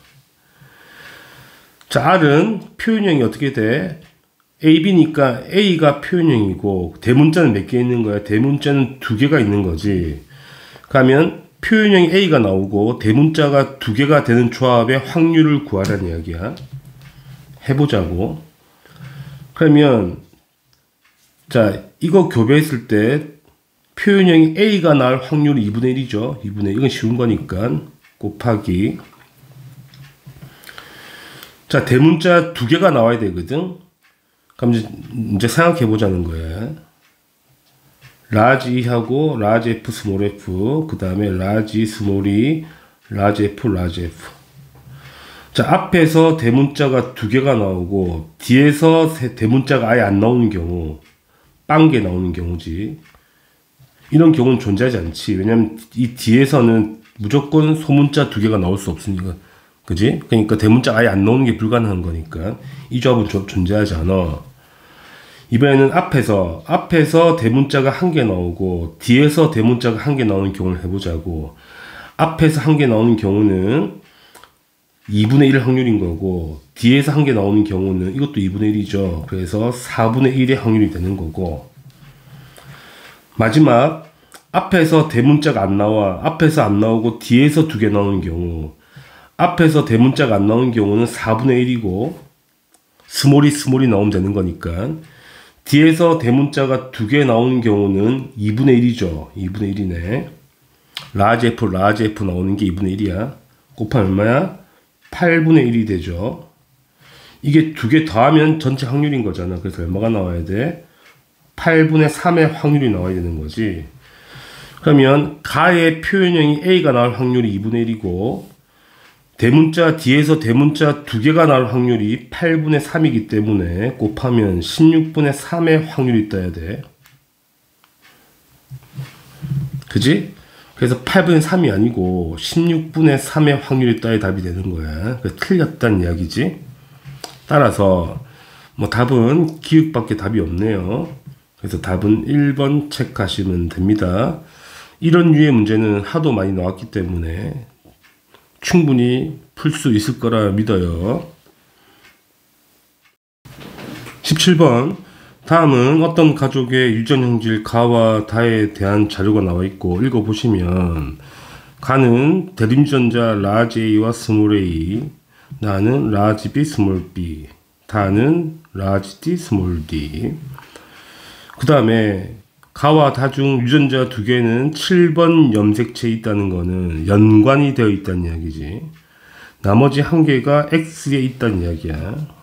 자, R은 표현형이 어떻게 돼? AB니까 A가 표현형이고 대문자는 몇 개 있는 거야? 대문자는 2개가 있는 거지. 그러면 표현형이 A가 나오고 대문자가 두 개가 되는 조합의 확률을 구하라는 이야기야. 해보자고. 그러면 자, 이거 교배했을 때 표현형이 A가 나올 확률이 2분의 1이죠. 2분의 1. 이건 쉬운 거니까 곱하기. 자, 대문자 두 개가 나와야 되거든. 그럼 이제 생각해 보자는 거야. 라지 E하고 라지 F 스몰 f, 그 다음에 라지 스몰 E, 라지 F, 라지 F. 자, 앞에서 대문자가 두 개가 나오고 뒤에서 대문자가 아예 안 나오는 경우, 빵개 나오는 경우지. 이런 경우는 존재하지 않지. 왜냐면 이 뒤에서는 무조건 소문자 두 개가 나올 수 없으니까. 그지? 그러니까 대문자가 아예 안 나오는 게 불가능한 거니까 이 조합은 존재하지 않아. 이번에는 앞에서 대문자가 한 개 나오고 뒤에서 대문자가 한 개 나오는 경우를 해보자고. 앞에서 한 개 나오는 경우는 2분의 1 확률인 거고 뒤에서 한 개 나오는 경우는 이것도 2분의 1이죠. 그래서 4분의 1의 확률이 되는 거고, 마지막 앞에서 대문자가 안 나와. 앞에서 안 나오고 뒤에서 두 개 나오는 경우, 앞에서 대문자가 안 나오는 경우는 4분의 1이고 스몰이 나오면 되는 거니까 뒤에서 대문자가 두 개 나오는 경우는 2분의 1이죠. 2분의 1이네. 라지 F 나오는 게 2분의 1이야. 곱하면 얼마야? 8분의 1이 되죠. 이게 두 개 더하면 전체 확률인 거잖아. 그래서 얼마가 나와야 돼? 8분의 3의 확률이 나와야 되는 거지. 그러면 가의 표현형이 A가 나올 확률이 2분의 1이고 대문자 뒤에서 대문자 두 개가 나올 확률이 8분의 3이기 때문에 곱하면 16분의 3의 확률이 떠야 돼. 그지? 그래서 8분의 3이 아니고 16분의 3의 확률이 떠야 답이 되는 거야. 틀렸다는 이야기지. 따라서 뭐 답은 기역밖에 답이 없네요. 그래서 답은 1번 체크하시면 됩니다. 이런 류의 문제는 하도 많이 나왔기 때문에 충분히 풀 수 있을 거라 믿어요. 17번. 다음은 어떤 가족의 유전형질 가와 다에 대한 자료가 나와 있고 읽어보시면 가는 대림유전자 라지 A와 스몰 a, 나는 라지 B 스몰 b, 다는 라지 D 스몰 d. 그 다음에 가와 다 중 유전자 두 개는 7번 염색체에 있다는 거는 연관이 되어 있다는 이야기지. 나머지 한 개가 X에 있다는 이야기야.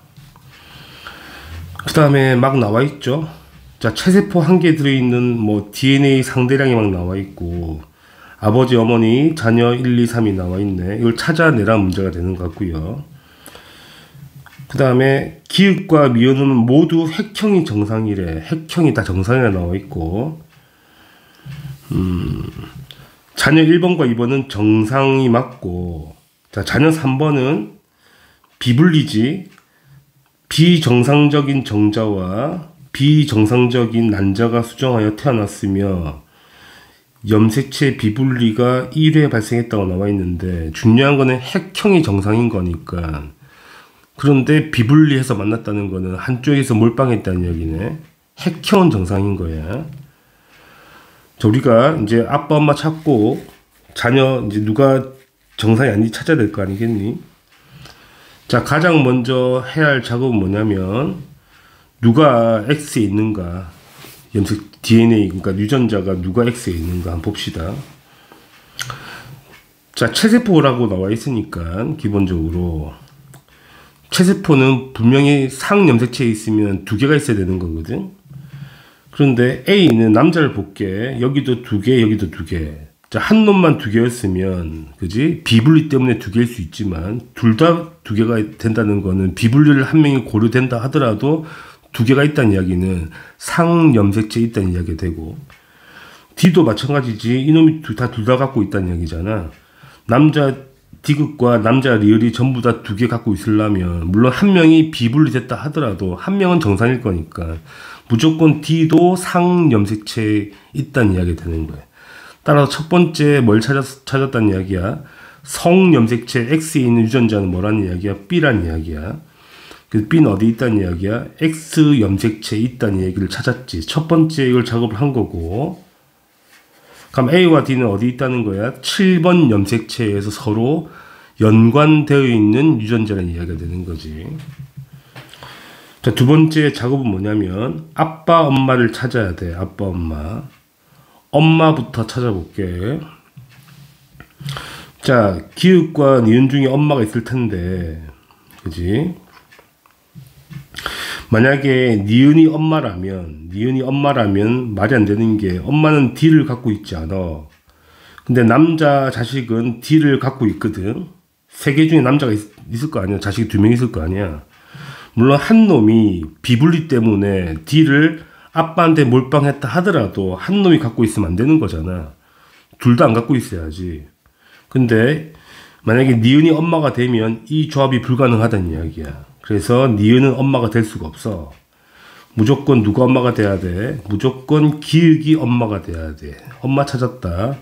그 다음에 막 나와 있죠. 자, 체세포 한 개 들어있는 뭐 DNA 상대량이 막 나와 있고 아버지, 어머니, 자녀 1, 2, 3이 나와 있네. 이걸 찾아내라 문제가 되는 것 같고요. 그 다음에 기읍과 미음은 모두 획형이 정상이래. 획형이 다 정상이라 나와 있고, 자녀 1번과 2번은 정상이 맞고, 자, 자녀 3번은 비분리지. 비정상적인 정자와 비정상적인 난자가 수정하여 태어났으며 염색체 비분리가 1회 발생했다고 나와 있는데 중요한 거는 획형이 정상인 거니까. 그런데 비분리해서 만났다는 거는 한쪽에서 몰빵했다는 얘기네. 획형은 정상인 거야. 자, 우리가 이제 아빠 엄마 찾고 자녀 이제 누가 정상이 아닌지 찾아야 될 거 아니겠니? 자, 가장 먼저 해야 할 작업은 뭐냐면 누가 X에 있는가, 염색 DNA, 그러니까 유전자가 누가 X에 있는가 한번 봅시다. 자, 체세포라고 나와 있으니까 기본적으로 체세포는 분명히 상염색체에 있으면 두 개가 있어야 되는 거거든. 그런데 A는 남자를 볼게. 여기도 두 개, 여기도 두 개. 자, 한 놈만 두 개였으면, 그지? 비분리 때문에 두 개일 수 있지만, 둘 다 두 개가 된다는 거는 비분리를 한 명이 고려된다 하더라도 두 개가 있다는 이야기는 상염색체에 있다는 이야기가 되고, D도 마찬가지지. 이놈이 둘 다 갖고 있다는 이야기잖아. 남자 D극과 남자 리을이 전부 다 두 개 갖고 있으려면, 물론 한 명이 비분리됐다 하더라도 한 명은 정상일 거니까, 무조건 D도 상염색체에 있다는 이야기가 되는 거야. 따라서 첫 번째 뭘 찾았다는 이야기야. 성염색체 X에 있는 유전자는 뭐라는 이야기야? B라는 이야기야. 그 B는 어디 있다는 이야기야? X염색체에 있다는 얘기를 찾았지. 첫 번째 이걸 작업을 한 거고, 그럼 A와 D는 어디 있다는 거야? 7번 염색체에서 서로 연관되어 있는 유전자라는 이야기가 되는 거지. 자, 두 번째 작업은 뭐냐면 아빠, 엄마를 찾아야 돼. 아빠, 엄마. 엄마부터 찾아볼게. 자, 기읍과 니은 중에 엄마가 있을 텐데, 그지? 만약에 니은이 엄마라면 말이 안 되는 게 엄마는 D를 갖고 있지 않아. 근데 남자 자식은 D를 갖고 있거든. 세 개 중에 남자가 있을 거 아니야. 자식이 2명 있을 거 아니야. 물론 한 놈이 비분리 때문에 D를 아빠한테 몰빵했다 하더라도 한 놈이 갖고 있으면 안 되는 거잖아. 둘 다 안 갖고 있어야지. 근데 만약에 니은이 엄마가 되면 이 조합이 불가능하다는 이야기야. 그래서 니은은 엄마가 될 수가 없어. 무조건 누가 엄마가 돼야 돼? 무조건 기읍이 엄마가 돼야 돼. 엄마 찾았다.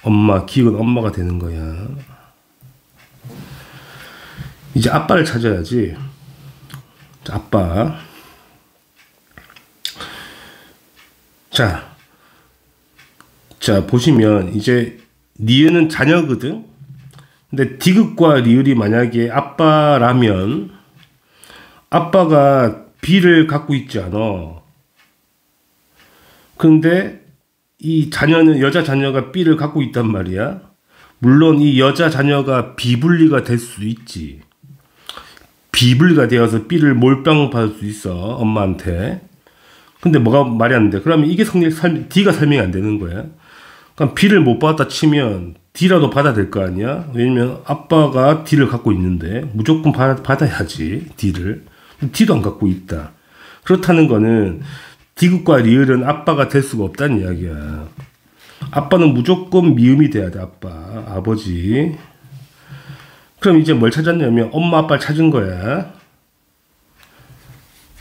엄마, 기읍은 엄마가 되는 거야. 이제 아빠를 찾아야지. 자, 아빠. 자, 보시면 이제 니은은 자녀거든. 근데 디귿과 리을이 만약에 아빠라면 아빠가 B를 갖고 있지 않아. 근데 이 자녀는, 여자 자녀가 B를 갖고 있단 말이야. 물론 이 여자 자녀가 비분리가 될 수 있지. 비분리가 되어서 B를 몰빵 받을 수 있어, 엄마한테. 근데 뭐가 말이 안 돼. 그러면 이게 D가 설명이 안 되는 거야. 그럼 B를 못 받았다 치면 D라도 받아야 될 거 아니야? 왜냐면 아빠가 D를 갖고 있는데 무조건 받아야지, D를. D도 안 갖고 있다. 그렇다는 거는 디귿과 리을은 아빠가 될 수가 없다는 이야기야. 아빠는 무조건 미음이 돼야 돼. 아빠, 아버지. 그럼 이제 뭘 찾았냐면 엄마, 아빠를 찾은 거야.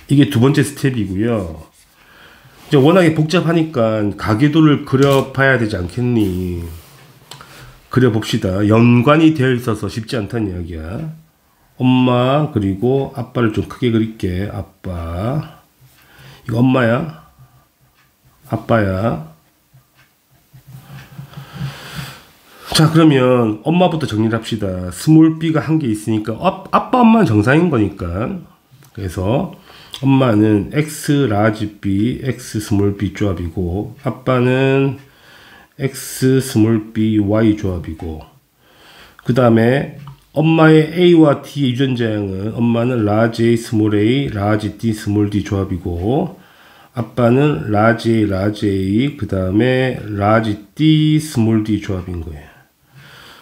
이게 두 번째 스텝이고요. 이제 워낙에 복잡하니까 가계도를 그려봐야 되지 않겠니? 그려봅시다. 연관이 되어 있어서 쉽지 않다는 이야기야. 엄마, 그리고 아빠를 좀 크게 그릴게. 아빠. 이거 엄마야? 아빠야? 자, 그러면 엄마부터 정리를 합시다. 스몰 b가 한 개 있으니까 아빠, 엄마는 정상인 거니까. 그래서 엄마는 x 라지 b, x 스몰 b 조합이고, 아빠는 x 스몰 b, y 조합이고, 그 다음에 엄마의 A와 D의 유전자양은 엄마는 라지 A, 스몰 a, 라지 D, 스몰 d 조합이고, 아빠는 라지 A, 라지 A, 그 다음에 라지 D, 스몰 d 조합인 거예요.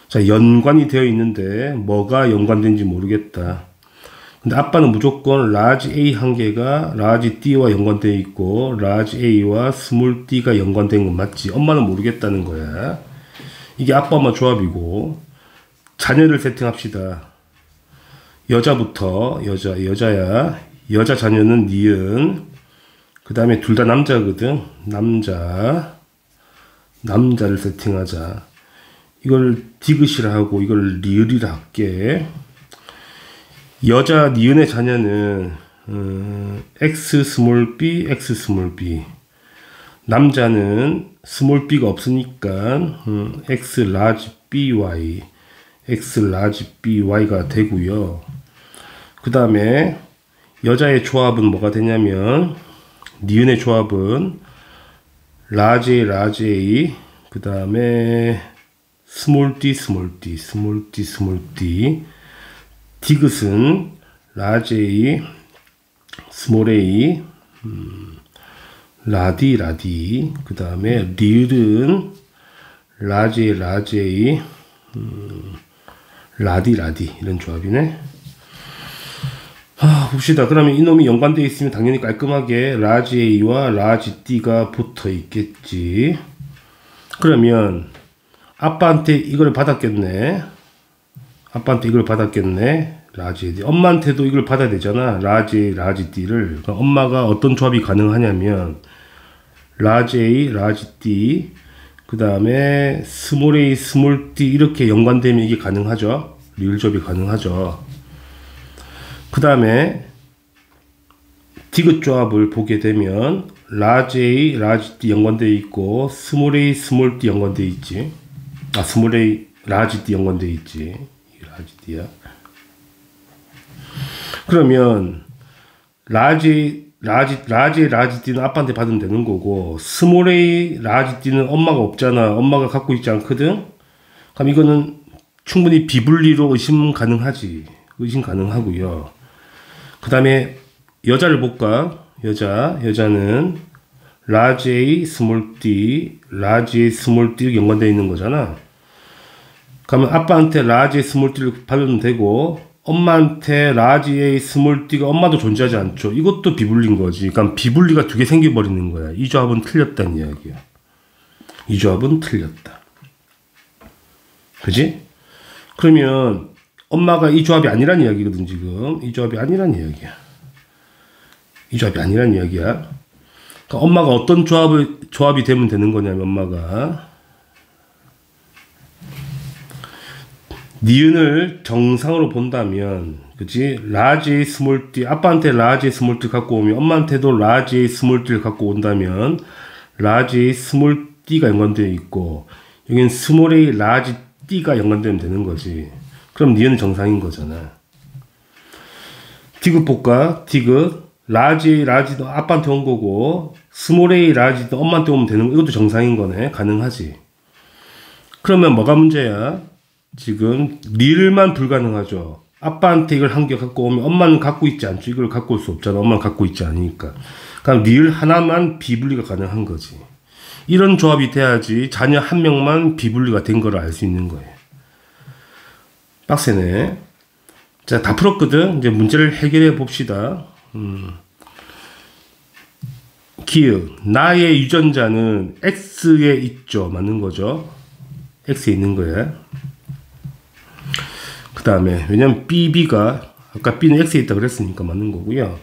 자, 연관이 되어 있는데 뭐가 연관된지 모르겠다. 근데 아빠는 무조건 라지 A 한 개가 라지 D와 연관되어 있고 라지 A와 스몰 D가 연관된 건 맞지. 엄마는 모르겠다는 거야. 이게 아빠 엄마 조합이고, 자녀를 세팅합시다. 여자부터, 여자야. 여자 자녀는 니은. 그 다음에 둘 다 남자거든. 남자를 세팅하자. 이걸 디귿이라 하고 이걸 리을이라 할게. 여자 니은의 자녀는 x 스몰 b, x 스몰 b. 남자는 스몰 b가 없으니까 x 라지 by, x 라지 by가 되고요. 그 다음에 여자의 조합은 뭐가 되냐면, 니은의 조합은 라지 A, 라지 A, 그 다음에 스몰 d, 스몰 d, 스몰 d, 스몰 d. 디귿은 라지 A, 스몰 a, 라디. 그 다음에 리을은 라지 A, 라지 A, 라디 이런 조합이네. 봅시다. 그러면 이놈이 연관되어 있으면 당연히 깔끔하게 라지 A와 라지 D가 붙어 있겠지. 그러면 아빠한테 이걸 받았겠네. 라지 D. 엄마한테도 이걸 받아야 되잖아. 라지 D를. 그러니까 엄마가 어떤 조합이 가능하냐면 라지 A, 라지 D, 그 다음에 스몰 a, 스몰 d 이렇게 연관되면 이게 가능하죠. 리을 조합이 가능하죠. 그 다음에 디귿 조합을 보게 되면 라지 A, 라지 D 연관되어 있고 스몰 a, 스몰 D 연관되어 있지. 아, 스몰 a, 라지 D 연관되어 있지. 라지 D야. 그러면 라지 D는 아빠한테 받으면 되는 거고, 스몰 a, 라지 D는 엄마가 없잖아. 엄마가 갖고 있지 않거든. 그럼 이거는 충분히 비분리로 의심 가능하지. 의심 가능하고요. 그 다음에 여자를 볼까? 여자는 라지 A, 스몰 D, 라지 A, 스몰 D 연관되어 있는 거잖아. 그러면 아빠한테 라지 A, 스몰 D를 받으면 되고, 엄마한테 라지 A, 스몰 D가 엄마도 존재하지 않죠. 이것도 비분리인 거지. 그러니까 비분리가 두 개 생겨버리는 거야. 이 조합은 틀렸다는 이야기야. 이 조합은 틀렸다. 그지? 그러면 엄마가 이 조합이 아니란 이야기거든, 지금. 이 조합이 아니란 이야기야. 이 조합이 아니란 이야기야. 그러니까 엄마가 어떤 조합이 되면 되는 거냐면, 엄마가 니은을 정상으로 본다면, 그치? 라지 A, 스몰 D, 아빠한테 라지 A, 스몰 D 갖고 오면 엄마한테도 라지 A, 스몰 D를 갖고 온다면 라지 A, 스몰 D가 연관되어 있고, 여기는 스몰 a, 라지 D가 연관되면 되는 거지. 그럼 니은은 정상인 거잖아. 디귿 볼까? 디귿 라지 A, 라지도 아빠한테 온 거고, 스몰 a, 라지도 엄마한테 오면 되는 거. 이것도 정상인 거네. 가능하지. 그러면 뭐가 문제야? 지금 리을만 불가능하죠. 아빠한테 이걸 한 개 갖고 오면 엄마는 갖고 있지 않죠. 이걸 갖고 올 수 없잖아. 엄마는 갖고 있지 않으니까. 그럼 리을 하나만 비분리가 가능한 거지. 이런 조합이 돼야지 자녀 한 명만 비분리가 된 걸 알 수 있는 거예요. 빡세네. 자, 다 풀었거든. 이제 문제를 해결해 봅시다. 기역. 나의 유전자는 X에 있죠. 맞는 거죠. X에 있는 거예요. 그 다음에 왜냐면 BB가 아까 B는 X에 있다 그랬으니까 맞는 거고요.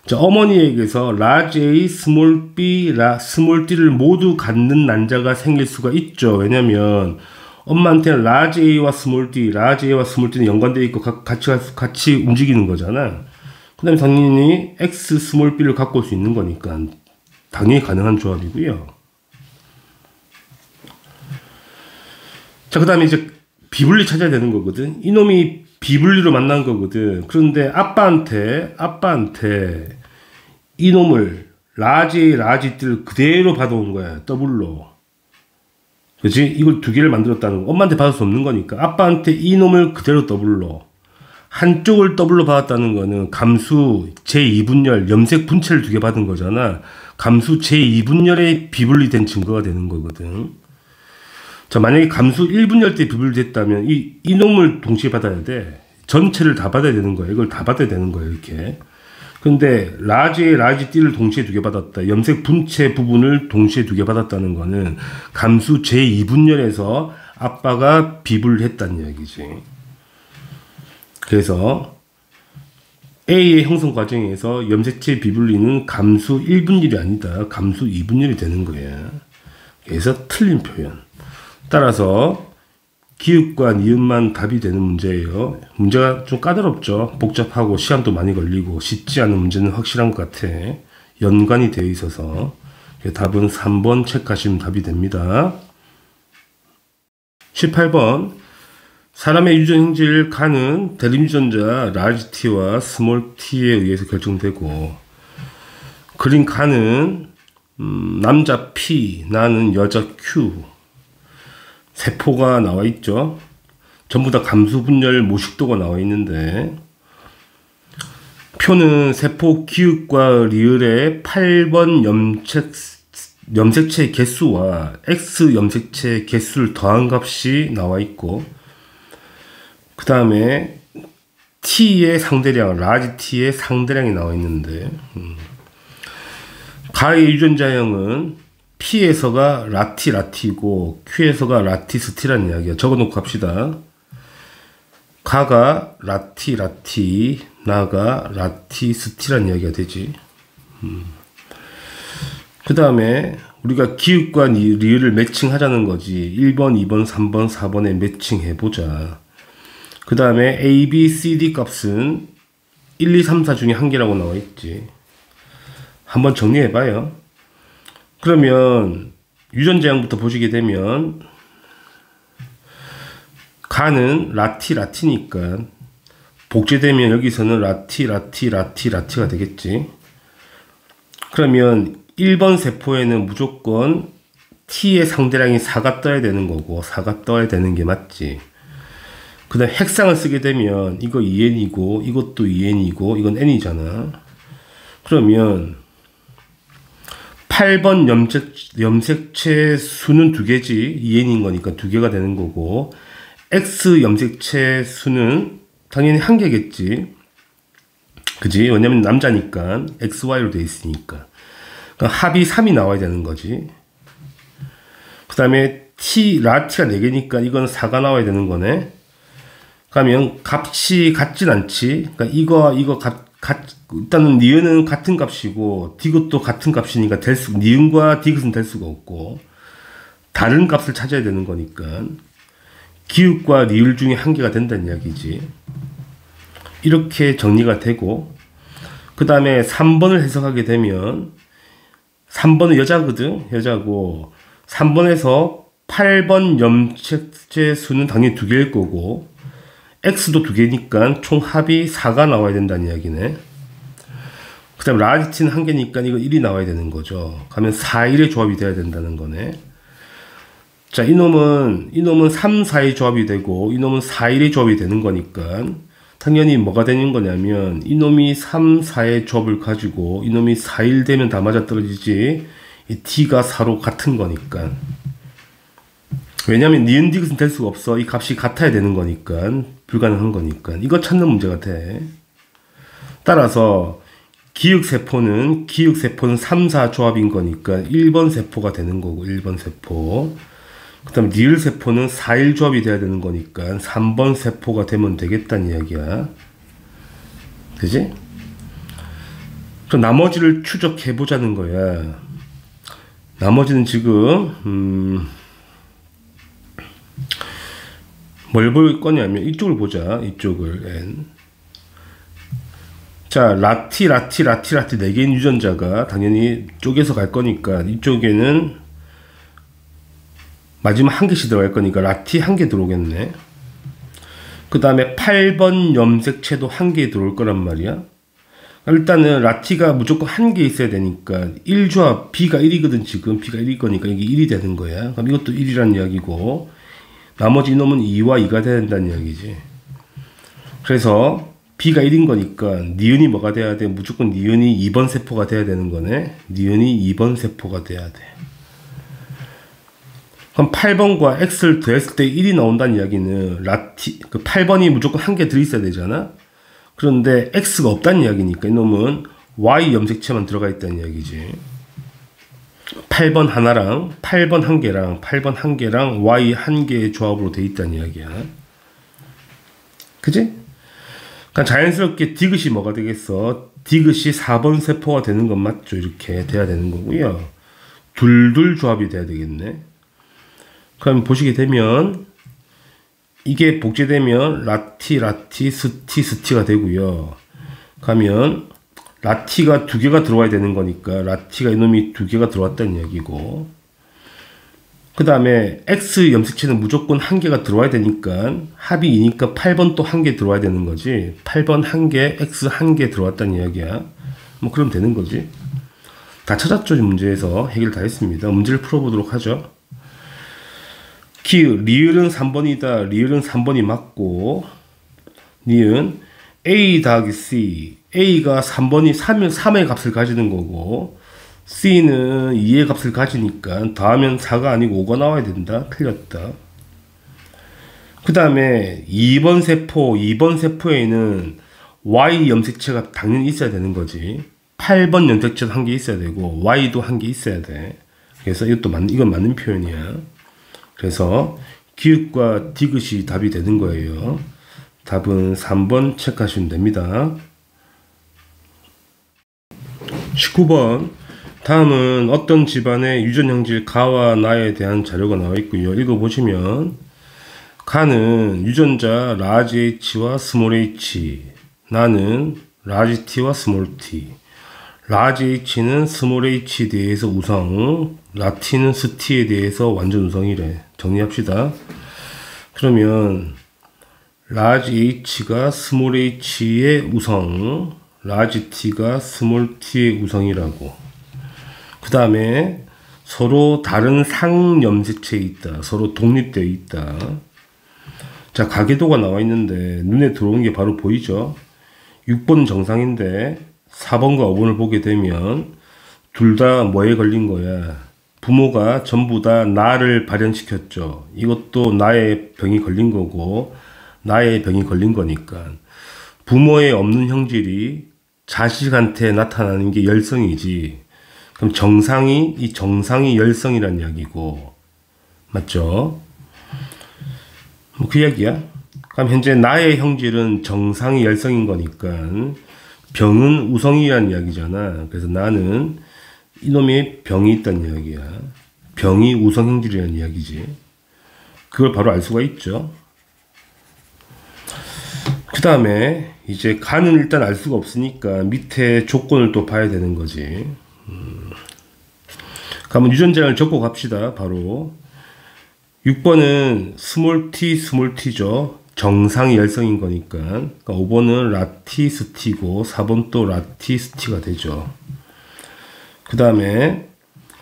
자, 어머니에게서 라지 A, 스몰 B, 스몰 D를 모두 갖는 난자가 생길 수가 있죠. 왜냐면 엄마한테는 라지 A와 스몰 D, 라지 A와 스몰 D는 연관되어 있고 같이 움직이는 거잖아. 그 다음에 당연히 X, 스몰 B를 갖고 올 수 있는 거니까 당연히 가능한 조합이고요. 자, 그 다음에 이제 비분리 찾아야 되는 거거든. 이놈이 비분리로 만난 거거든. 그런데 아빠한테 이놈을 라지 D를 그대로 받아온 거야. 더블로. 그치? 이걸 두 개를 만들었다는 거. 엄마한테 받을 수 없는 거니까. 아빠한테 이놈을 그대로 더블로. 한쪽을 더블로 받았다는 거는 감수 제2분열, 염색 분체를 두 개 받은 거잖아. 감수 제2분열에 비분리된 증거가 되는 거거든. 자, 만약에 감수 1분열 때 비분리됐다면 이놈을 동시에 받아야 돼. 전체를 다 받아야 되는 거야. 이걸 다 받아야 되는 거야, 이렇게. 근데 라지 D를 동시에 두 개 받았다. 염색 분체 부분을 동시에 두 개 받았다는 거는 감수 제2분열에서 아빠가 비분리했다는 이야기지. 그래서 A의 형성 과정에서 염색체 비분리는 감수 1분율이 아니다. 감수 2분율이 되는 거야. 그래서 틀린 표현. 따라서 기읍과 니은만 답이 되는 문제예요. 문제가 좀 까다롭죠. 복잡하고 시간도 많이 걸리고 쉽지 않은 문제는 확실한 것 같아. 연관이 되어 있어서 답은 3번 체크하시면 답이 됩니다. 18번 사람의 유전 행질 간은 대립유전자 라지 T와 스몰 T에 의해서 결정되고, 그린 간은 남자 P, 나는 여자 Q. 세포가 나와 있죠. 전부 다 감수분열 모식도가 나와 있는데, 표는 세포 기읍과 리을의 8번 염색체 개수와 X 염색체 개수를 더한 값이 나와 있고, 그 다음에 T의 상대량, 라지 T의 상대량이 나와 있는데, 가의 유전자형은 P에서가 라티고 Q에서가 라티스티라는 이야기야. 적어놓고 갑시다. 가가 라티, 나가 라티스티라는 이야기가 되지. 그 다음에 우리가 기읍과 리을을 매칭하자는 거지. 1번, 2번, 3번, 4번에 매칭해보자. 그 다음에 A, B, C, D 값은 1, 2, 3, 4 중에 한 개라고 나와 있지. 한번 정리해봐요. 그러면 유전자형부터 보시게 되면 가는 라티니까 복제되면 여기서는 라티가 되겠지. 그러면 1번 세포에는 무조건 T의 상대량이 4가 떠야 되는 거고 4가 떠야 되는 게 맞지. 그 다음 핵상을 쓰게 되면 이거 2n이고 이것도 2n이고 이건 n이잖아. 그러면 8번 염색체 수는 2개지. 2n인 거니까 2개가 되는 거고 X 염색체 수는 당연히 1개겠지. 그지? 왜냐면 남자니까 XY로 돼 있으니까. 그러니까 합이 3이 나와야 되는 거지. 그 다음에 라티가 4개니까 이건 4가 나와야 되는 거네. 그러면 값이 같진 않지. 그러니까 이거 일단은 니은은 같은 값이고 디귿도 같은 값이니까 니은과 디귿은 될 수가 없고 다른 값을 찾아야 되는 거니까 기읍과 리을 중에 1개가 된다는 이야기지. 이렇게 정리가 되고 그 다음에 3번을 해석하게 되면 3번은 여자고 3번에서 8번 염색체 수는 당연히 2개일 거고 X도 2개니까 총 합이 4가 나와야 된다는 이야기네. 그 다음에 라지티는 1개니까 이거 1이 나와야 되는 거죠. 그러면 4, 1의 조합이 돼야 된다는 거네. 자, 이놈은 3, 4의 조합이 되고 이놈은 4, 1의 조합이 되는 거니까 당연히 뭐가 되는 거냐면 이놈이 3, 4의 조합을 가지고 이놈이 4, 1 되면 다 맞아떨어지지 이 T가 4로 같은 거니까. 왜냐면 니은 디귿은 될 수가 없어. 이 값이 같아야 되는 거니까 불가능한 거니까 이거 찾는 문제가 돼. 따라서 기역세포는 3, 4 조합인 거니까 1번 세포가 되는 거고 1번 세포. 그 다음에 리을 세포는 4, 1 조합이 돼야 되는 거니까 3번 세포가 되면 되겠다는 이야기야. 그지? 그럼 나머지를 추적해 보자는 거야. 나머지는 지금 뭘 볼 거냐면 이쪽을 보자. 이쪽을 N. 자, 라티 4개인 유전자가 당연히 쪼개서 갈 거니까 이쪽에는 마지막 1개씩 들어갈 거니까 라티 1개 들어오겠네. 그 다음에 8번 염색체도 1개 들어올 거란 말이야. 일단은 라티가 무조건 1개 있어야 되니까 1조합 B가 1이거든. 지금 B가 1일 거니까 이게 1이 되는 거야. 그럼 이것도 1이라는 이야기고 나머지 이놈은 2와 2가 돼야 된다는 이야기지. 그래서 B가 1인 거니까 니은이 뭐가 돼야 돼? 무조건 니은이 2번 세포가 돼야 되는 거네. 니은이 2번 세포가 돼야 돼. 그럼 8번과 X를 더했을 때 1이 나온다는 이야기는 그 8번이 무조건 1개 들어있어야 되잖아. 그런데 X가 없다는 이야기니까 이놈은 Y 염색체만 들어가 있다는 이야기지. 8번 하나랑 8번 1개랑 Y 1개의 조합으로 돼 있다는 이야기야. 그지? 그러니까 자연스럽게 디귿이 뭐가 되겠어? 디귿이 4번 세포가 되는 건 맞죠? 이렇게 돼야 되는 거고요. 둘 조합이 돼야 되겠네. 그럼 보시게 되면 이게 복제되면 라티, 스티가 되고요. 가면 라티가 2개가 들어와야 되는 거니까 라티가 이놈이 2개가 들어왔다는 이야기고 그 다음에 X 염색체는 무조건 1개가 들어와야 되니까 합이 2니까 8번 또 1개 들어와야 되는 거지. 8번 1개, X 1개 들어왔다는 이야기야. 뭐 그럼 되는 거지. 다 찾았죠. 문제에서 해결 다 했습니다. 문제를 풀어보도록 하죠. 리을은 3번이다. 리을은 3번이 맞고 니은 A 더하기 C. A가 3의 값을 가지는 거고 C는 2의 값을 가지니까 더하면 4가 아니고 5가 나와야 된다. 틀렸다. 그 다음에 2번 세포에는 Y 염색체가 당연히 있어야 되는 거지. 8번 염색체도 1개 있어야 되고 Y도 1개 있어야 돼. 그래서 이건 맞는 표현이야. 그래서 기읍과 디귿이 답이 되는 거예요. 답은 3번 체크하시면 됩니다. 19번. 다음은 어떤 집안의 유전형질 가와 나에 대한 자료가 나와 있고요. 읽어보시면 가는 유전자 라지 H와 스몰 h, 나는 라지 T와 스몰 t. 라지 H는 스몰 H에 대해서 우성, 라티는 스티에 대해서 완전 우성이래. 정리합시다. 그러면 라지 H가 스몰 H의 우성, 라지 T가 스몰 T의 우성이라고. 그 다음에 서로 다른 상염색체에 있다. 서로 독립되어 있다. 자, 가계도가 나와 있는데 눈에 들어오는 게 바로 보이죠? 6번 정상인데 4번과 5번을 보게 되면 둘 다 뭐에 걸린 거야? 부모가 전부 다 나를 발현시켰죠. 이것도 나의 병이 걸린 거고 나의 병이 걸린 거니까 부모에 없는 형질이 자식한테 나타나는 게 열성이지. 그럼 이 정상이 열성이란 이야기고, 맞죠? 뭐 그 이야기야. 그럼 현재 나의 형질은 정상이 열성인 거니까 병은 우성이란 이야기잖아. 그래서 나는 이놈의 병이 있다는 이야기야. 병이 우성 형질이라는 이야기지. 그걸 바로 알 수가 있죠. 그 다음에 이제 간은 일단 알 수가 없으니까 밑에 조건을 또 봐야 되는 거지. 그러면 유전자를 적고 갑시다. 바로 6번은 스몰 t죠. 정상이 열성인 거니까. 그러니까 5번은 라티스티고 4번 또 라티스티가 되죠. 그 다음에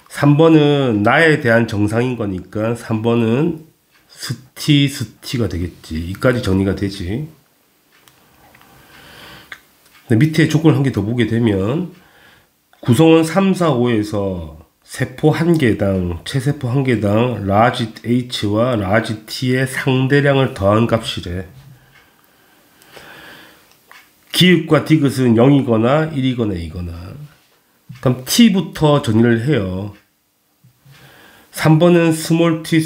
3번은 나에 대한 정상인 거니까 3번은 스티가 되겠지. 이까지 정리가 되지. 밑에 조건을 한 개 더 보게 되면 구성원 3, 4, 5에서 세포 1개당, 체세포 1개당 라지 H와 라지 T의 상대량을 더한 값이래. 기읍과 디귿은 0이거나 1이거나 2거나. 그럼 T부터 정리를 해요. 3번은 스몰 t,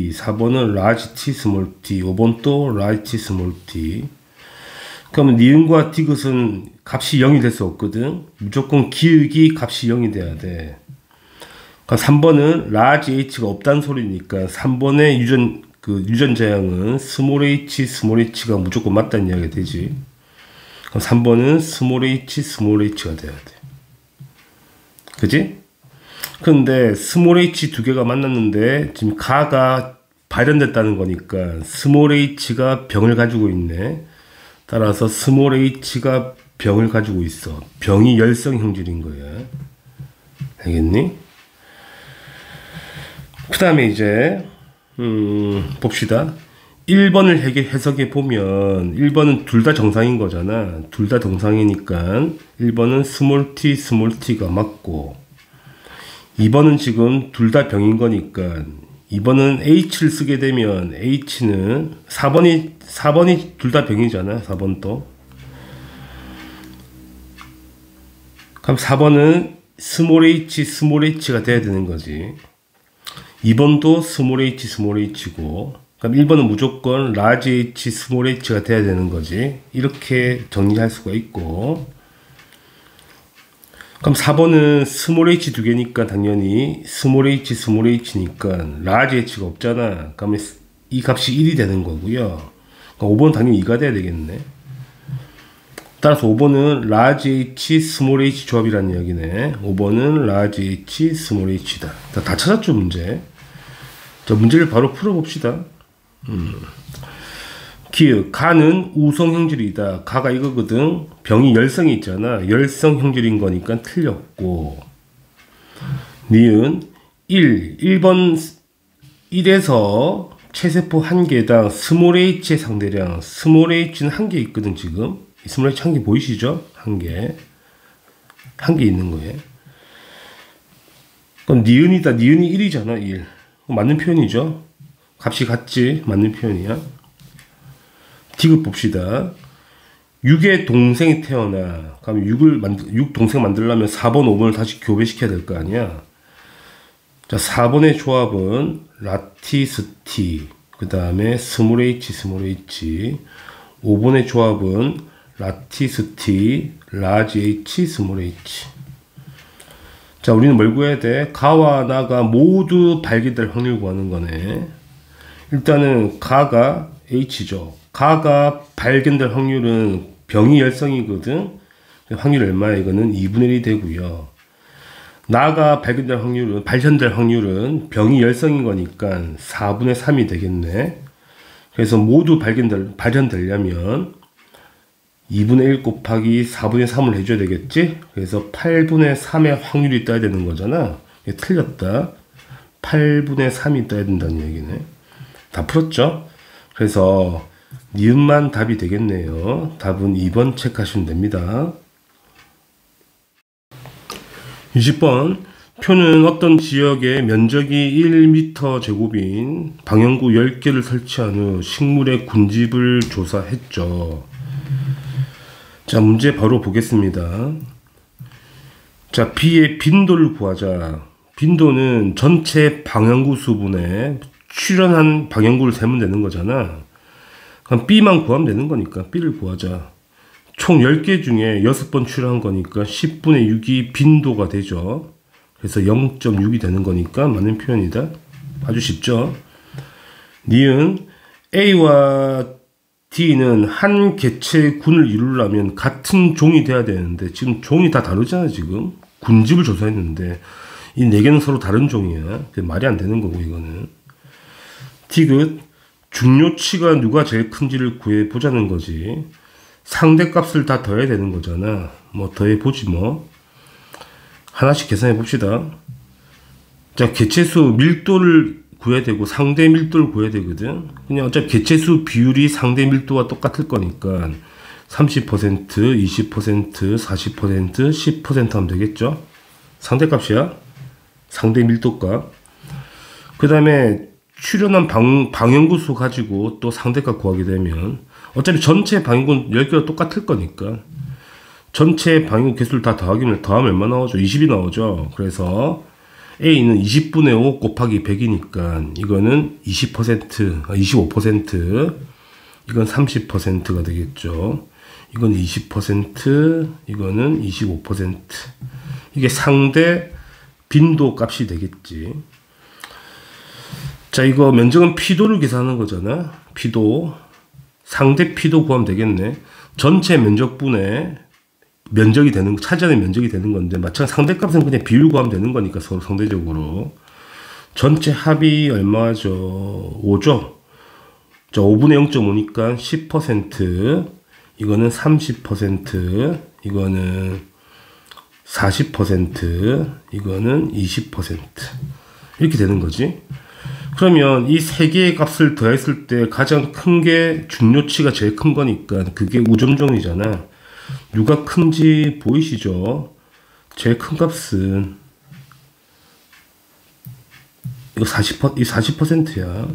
4번은 라지 T, 스몰 t, 5번 또 라지 T, 스몰 t. 그러면 니은과 디귿은 값이 0이 될 수 없거든. 무조건 기역이 값이 0이 돼야 돼. 그럼 3번은 라지 H가 없다는 소리니까 3번의 유전자양은 스몰 H가 무조건 맞다는 이야기가 되지. 그럼 3번은 스몰 H가 돼야 돼. 그지? 근데 스몰 H 두 개가 만났는데 지금 가가 발현됐다는 거니까 스몰 H가 병을 가지고 있네. 따라서 스몰 h가 병을 가지고 있어. 병이 열성 형질인 거야. 알겠니? 그 다음에 이제 봅시다. 1번을 해석해 보면 1번은 둘 다 정상인 거잖아. 둘 다 정상이니까 1번은 스몰 t가 맞고 2번은 지금 둘 다 병인 거니까 2번은 H를 쓰게 되면 H는 4번이 둘 다 병이잖아. 4번 또. 그럼 4번은 스몰 H가 돼야 되는 거지. 2번도 스몰 H고 그럼 1번은 무조건 라지 H, 스몰 H가 돼야 되는 거지. 이렇게 정리할 수가 있고 그럼 4번은 스몰 h 두 개니까 당연히 스몰 h니까 라지 h가 없잖아. 그러면 이 값이 1이 되는 거고요. 그러니까 5번은 당연히 2가 돼야 되겠네. 따라서 5번은 라지 h, 스몰 h 조합이라는 이야기네. 5번은 라지 h, 스몰 h다. 다 찾았죠, 문제. 자, 문제를 바로 풀어봅시다. 기역, 가는 우성 형질이다. 가가 이거거든. 병이 열성이 있잖아. 열성 형질인 거니까 틀렸고. 니은 1번 1에서 체세포 1개당 스몰 h의 상대량. 스몰 h는 1개 있거든 지금. 이 스몰 h 1개 보이시죠? 1개. 1개 있는 거예요. 그럼 니은이다. 니은이 1이잖아. 1. 맞는 표현이죠. 값이 같지. 맞는 표현이야. 디귿 봅시다. 6의 동생이 태어나. 그럼 6 동생 만들려면 4번, 5번을 다시 교배시켜야 될 거 아니야. 자, 4번의 조합은 라티스티, 그 다음에 스몰 h. 5번의 조합은 라티스티, 라지 h, 스몰 h. 자, 우리는 뭘 구해야 돼? 가와 나가 모두 발견될 확률 구하는 거네. 일단은 가가 h죠. 가가 발견될 확률은 병이 열성이거든. 확률 얼마야? 이거는 2분의 1이 되고요. 나가 발현될 확률은 병이 열성인 거니까 4분의 3이 되겠네. 그래서 모두 발현되려면 2분의 1 곱하기 4분의 3을 해줘야 되겠지? 그래서 8분의 3의 확률이 떠야 되는 거잖아. 이게 틀렸다. 8분의 3이 떠야 된다는 얘기네. 다 풀었죠? 그래서 니은만 답이 되겠네요. 답은 2번 체크하시면 됩니다. 20번 표는 어떤 지역에 면적이 1m 제곱인 방향구 10개를 설치한 후 식물의 군집을 조사했죠. 자, 문제 바로 보겠습니다. 자, B의 빈도를 구하자. 빈도는 전체 방향구 수분에 출현한 방향구를 세면 되는 거잖아. 그럼 B만 구하면 되는 거니까 B를 구하자. 총 10개 중에 6번 출현한 거니까 10분의 6이 빈도가 되죠. 그래서 0.6이 되는 거니까 맞는 표현이다. 아주 쉽죠. 니은 A와 D는 한 개체의 군을 이루려면 같은 종이 돼야 되는데 지금 종이 다 다르잖아. 지금 군집을 조사했는데 이 4개는 서로 다른 종이야. 말이 안 되는 거고 이거는. 디귿 중요치가 누가 제일 큰지를 구해보자는 거지. 상대값을 다 더해야 되는 거잖아. 뭐 더해보지 뭐. 하나씩 계산해 봅시다. 자, 개체수 밀도를 구해야 되고 상대 밀도를 구해야 되거든. 그냥 어차피 개체수 비율이 상대 밀도와 똑같을 거니까 30%, 20%, 40%, 10% 하면 되겠죠. 상대값이야. 상대 밀도값. 그 다음에 출현한 방향구 수 가지고 또 상대값 구하게 되면 어차피 전체 방향구는 10개가 똑같을 거니까 전체 방향구 개수를 다 더하면 얼마 나오죠? 20이 나오죠. 그래서 A는 20분의 5 곱하기 100이니까 이거는 25%, 이건 30%가 되겠죠. 이건 20%, 이거는 25%. 이게 상대 빈도 값이 되겠지. 자, 이거 면적은 P도를 계산하는 거잖아. P도. 상대 P도 구하면 되겠네. 전체 면적분의 면적이 되는, 차지하는 면적이 되는 건데, 마찬가지 상대값은 그냥 비율 구하면 되는 거니까 서로 상대적으로. 전체 합이 얼마죠? 5죠? 자, 5분의 0.5니까 10%, 이거는 30%, 이거는 40%, 이거는 20%. 이렇게 되는 거지. 그러면 이 세 개의 값을 더했을 때 가장 큰 게 중요치가 제일 큰 거니까 그게 우점종이잖아. 누가 큰지 보이시죠? 제일 큰 값은 이거 40%야.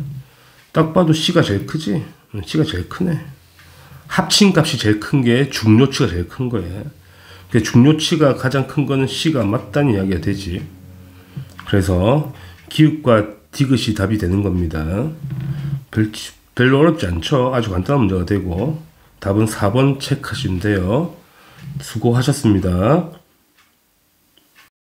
딱 봐도 C가 제일 크지? C가 제일 크네. 합친 값이 제일 큰 게 중요치가 제일 큰 거야. 중요치가 가장 큰 거는 C가 맞다는 이야기가 되지. 그래서 기읍과 디귿이 답이 되는 겁니다. 별로 어렵지 않죠? 아주 간단한 문제가 되고 답은 4번 체크하시면 돼요. 수고하셨습니다.